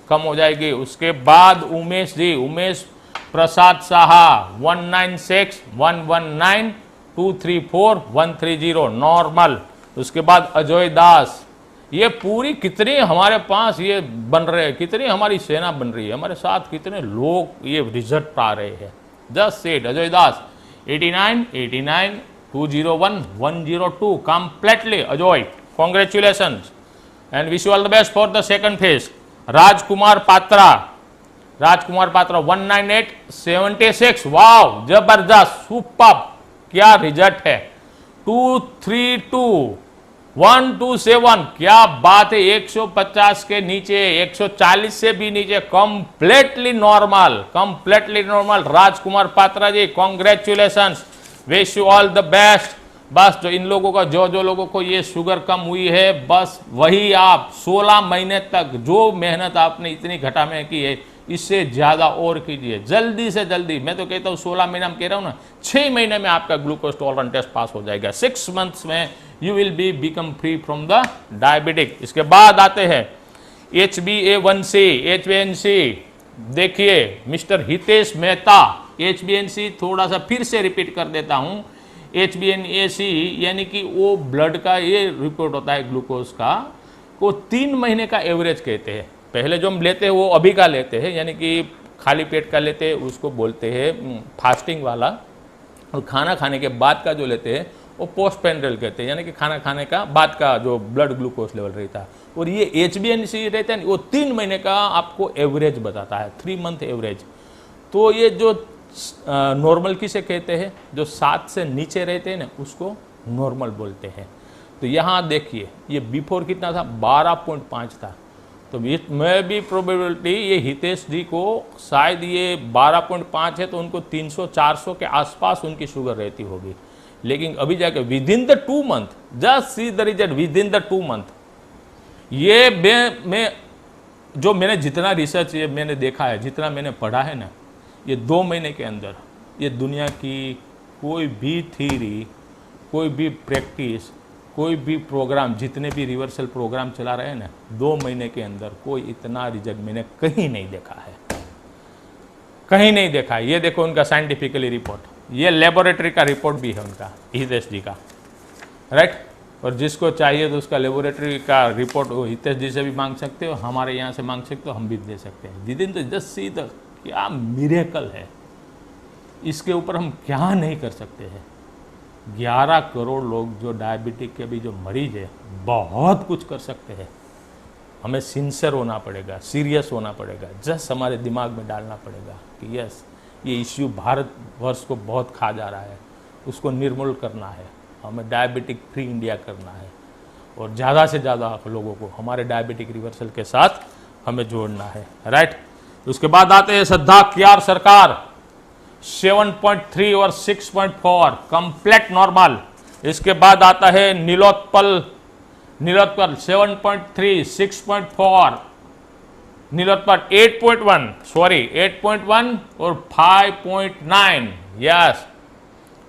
कम हो जाएगी। उसके बाद उमेश प्रसाद साहा 196119234 नॉर्मल। उसके बाद अजय दास, ये पूरी कितनी हमारे पास ये बन रहे हैं, कितनी हमारी सेना बन रही है, हमारे साथ कितने लोग ये रिजल्ट पा रहे हैं। Just said Ajay Das 89 201 102 completely Ajay, congratulations and wish you all the best for the second phase. Rajkumar Patra 19876 wow, जबरदस्त, सुपर, क्या रिजल्ट है। 232127 क्या बात है, 150 के नीचे, 140 से भी नीचे, completely normal. Rajkumar Patra ji congratulations, wish you all the best. बस जो इन लोगों का जो लोगों को ये शुगर कम हुई है, बस वही आप 16 महीने तक जो मेहनत आपने इतनी घटा में की है, इससे ज़्यादा और कीजिए, जल्दी से जल्दी। मैं तो कहता हूँ 16 महीना में कह रहा हूँ ना, 6 महीने में आपका ग्लूकोज टॉलरेंस टेस्ट पास हो जाएगा। 6 मंथ्स में you will be become free from the diabetic. इसके बाद आते हैं HbA1c देखिए मिस्टर हितेश मेहता। HbA1c थोड़ा सा फिर से रिपीट कर देता हूँ। HbA1c यानी कि वो ब्लड का ये रिपोर्ट होता है ग्लूकोज का, को 3 महीने का एवरेज कहते हैं। पहले जो हम लेते हैं वो अभी का लेते हैं, यानी कि खाली पेट का लेते हैं, उसको बोलते हैं फास्टिंग वाला। और खाना खाने के बाद का जो लेते हैं वो पोस्ट पेंड्रल कहते हैं, यानी कि खाना खाने का बाद का जो ब्लड ग्लूकोज लेवल रहता है। और ये HbA1c रहता है वो 3 महीने का आपको एवरेज बताता है, 3 मंथ एवरेज। तो ये जो नॉर्मल किसे कहते हैं, जो 7 से नीचे रहते हैं ना उसको नॉर्मल बोलते हैं। तो यहाँ देखिए ये बिफोर कितना था, 12.5 था। तो मैं भी प्रोबेबिलिटी ये हितेश जी को शायद ये 12.5 है तो उनको 300-400 के आसपास उनकी शुगर रहती होगी। लेकिन अभी जाके with in the 2 month, just see the result with in the 2 month. ये मैं जो मैंने जितना रिसर्च ये मैंने देखा है, जितना मैंने पढ़ा है ना, ये 2 महीने के अंदर ये दुनिया की कोई भी थ्योरी, कोई भी प्रैक्टिस, कोई भी प्रोग्राम, जितने भी रिवर्सल प्रोग्राम चला रहे हैं ना, 2 महीने के अंदर कोई इतना रिजल्ट मैंने कहीं नहीं देखा है, कहीं नहीं देखा है। ये देखो उनका साइंटिफिकली रिपोर्ट, ये लेबोरेटरी का रिपोर्ट भी है उनका, हितेश जी का, राइट। और जिसको चाहिए तो उसका लेबोरेटरी का रिपोर्ट वो हितेश जी से भी मांग सकते हो, हमारे यहाँ से मांग सकते हो, हम भी दे सकते हैं। जिदिन तो जस्ट सी द क्या मिरेकल है, इसके ऊपर हम क्या नहीं कर सकते हैं। 11 करोड़ लोग जो डायबिटिक के भी जो मरीज है, बहुत कुछ कर सकते हैं। हमें सिंसियर होना पड़ेगा, सीरियस होना पड़ेगा, जस्ट हमारे दिमाग में डालना पड़ेगा कि यस ये इश्यू भारतवर्ष को बहुत खा जा रहा है, उसको निर्मूल करना है, हमें डायबिटिक फ्री इंडिया करना है और ज़्यादा से ज़्यादा लोगों को हमारे डायबिटिक रिवर्सल के साथ हमें जोड़ना है, राइट। उसके बाद आते हैं श्रद्धा कियार सरकार, 7.3 और 6.4 कंप्लीट नॉर्मल। इसके बाद आता है नीलोत्पल 7.3, 6.4, नीलोत्पल 8.1 और 5.9, यस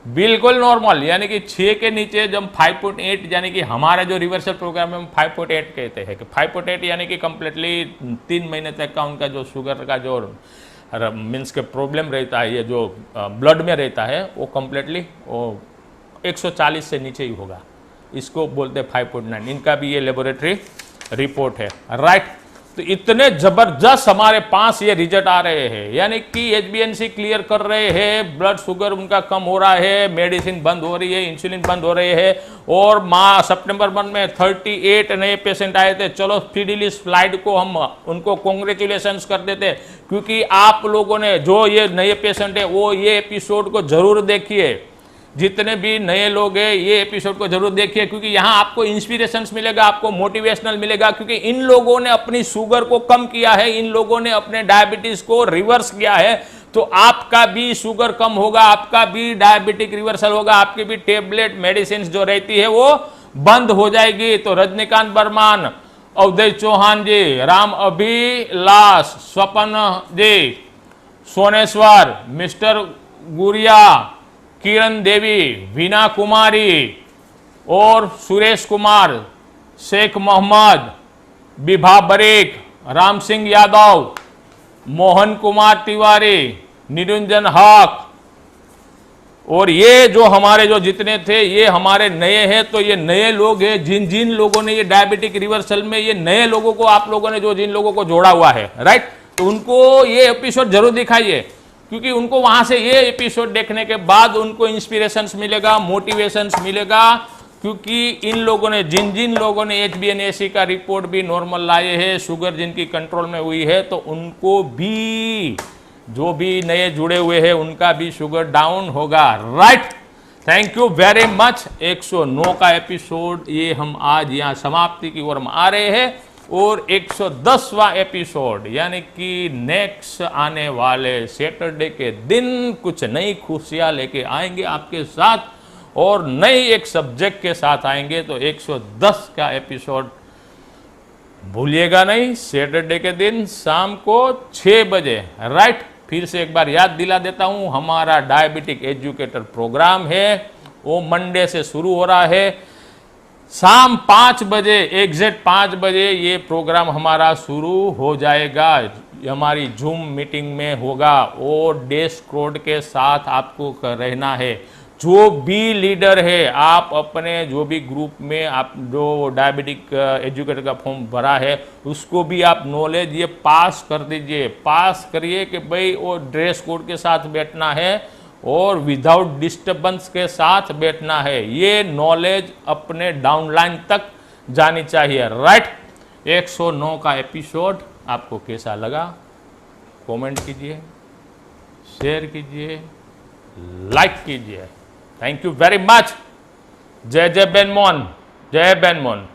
बिल्कुल नॉर्मल, यानी कि 6 के नीचे जब 5.8, यानी कि हमारा जो रिवर्सल प्रोग्राम है हम 5.8 कहते हैं कि 5.8 यानी कि कम्प्लीटली 3 महीने तक का उनका जो शुगर का जो मीन्स के प्रॉब्लम रहता है, ये जो ब्लड में रहता है वो कम्प्लीटली वो 140 से नीचे ही होगा, इसको बोलते हैं 5.9। इनका भी ये लेबोरेटरी रिपोर्ट है, राइट। तो इतने जबरदस्त हमारे पास ये रिजल्ट आ रहे हैं, यानी कि HbA1c क्लियर कर रहे हैं, ब्लड शुगर उनका कम हो रहा है, मेडिसिन बंद हो रही है, इंसुलिन बंद हो रहे हैं। और सितंबर मंथ में 38 नए पेशेंट आए थे। चलो स्पीडीली स्लाइड को हम उनको कॉन्ग्रेचुलेशंस कर देते, क्योंकि आप लोगों ने जो ये नए पेशेंट है वो ये एपिसोड को जरूर देखिए, जितने भी नए लोग हैं ये एपिसोड को जरूर देखिए, क्योंकि यहाँ आपको इंस्पिरेशंस मिलेगा, आपको मोटिवेशनल मिलेगा, क्योंकि इन लोगों ने अपनी शुगर को कम किया है, इन लोगों ने अपने डायबिटीज को रिवर्स किया है। तो आपका भी शुगर कम होगा, आपका भी डायबिटिक रिवर्सल होगा, आपकी भी टेबलेट मेडिसिन जो रहती है वो बंद हो जाएगी। तो रजनीकांत बर्मन, अवधेश चौहान जी, राम अभिलाष, स्वपन जी, सोनेश्वर, मिस्टर गुरिया, किरण देवी, वीना कुमारी और सुरेश कुमार, शेख मोहम्मद, विभा बरीक, राम सिंह यादव, मोहन कुमार तिवारी, निरंजन हक, और ये जो हमारे जो जितने थे ये हमारे नए हैं। तो ये नए लोग हैं, जिन जिन लोगों ने ये डायबिटिक रिवर्सल में ये नए लोगों को आप लोगों ने जो जिन लोगों को जोड़ा हुआ है, राइट, तो उनको ये एपिसोड जरूर दिखाइए, क्योंकि उनको वहां से ये एपिसोड देखने के बाद उनको इंस्पिरेशंस मिलेगा, मोटिवेशंस मिलेगा, क्योंकि इन लोगों ने जिन जिन लोगों ने HbA1c का रिपोर्ट भी नॉर्मल लाए हैं, शुगर जिनकी कंट्रोल में हुई है, तो उनको भी जो भी नए जुड़े हुए हैं उनका भी शुगर डाउन होगा, right. Thank you very much. 109 का एपिसोड ये हम आज यहाँ समाप्ति की ओर आ रहे हैं, और 110वां एपिसोड यानी कि नेक्स्ट आने वाले सैटरडे के दिन कुछ नई खुशियां लेके आएंगे आपके साथ, और नई एक सब्जेक्ट के साथ आएंगे। तो 110 का एपिसोड भूलिएगा नहीं, सैटरडे के दिन शाम को 6 बजे, राइट। फिर से एक बार याद दिला देता हूं, हमारा डायबिटिक एजुकेटर प्रोग्राम है वो मंडे से शुरू हो रहा है, शाम 5 बजे, एग्जैक्ट 5 बजे ये प्रोग्राम हमारा शुरू हो जाएगा। हमारी जूम मीटिंग में होगा, और डेस्क कोड के साथ आपको रहना है। जो भी लीडर है, आप अपने जो भी ग्रुप में आप जो डायबिटिक एजुकेटर का फॉर्म भरा है उसको भी आप नॉलेज ये पास कर दीजिए, पास करिए कि भाई वो ड्रेस कोड के साथ बैठना है और विदाउट डिस्टर्बेंस के साथ बैठना है। ये नॉलेज अपने डाउनलाइन तक जानी चाहिए, राइट। 109 का एपिसोड आपको कैसा लगा कमेंट कीजिए, शेयर कीजिए, लाइक कीजिए। Thank you very much. जय जय बेन मोहन, जय बेन मोहन।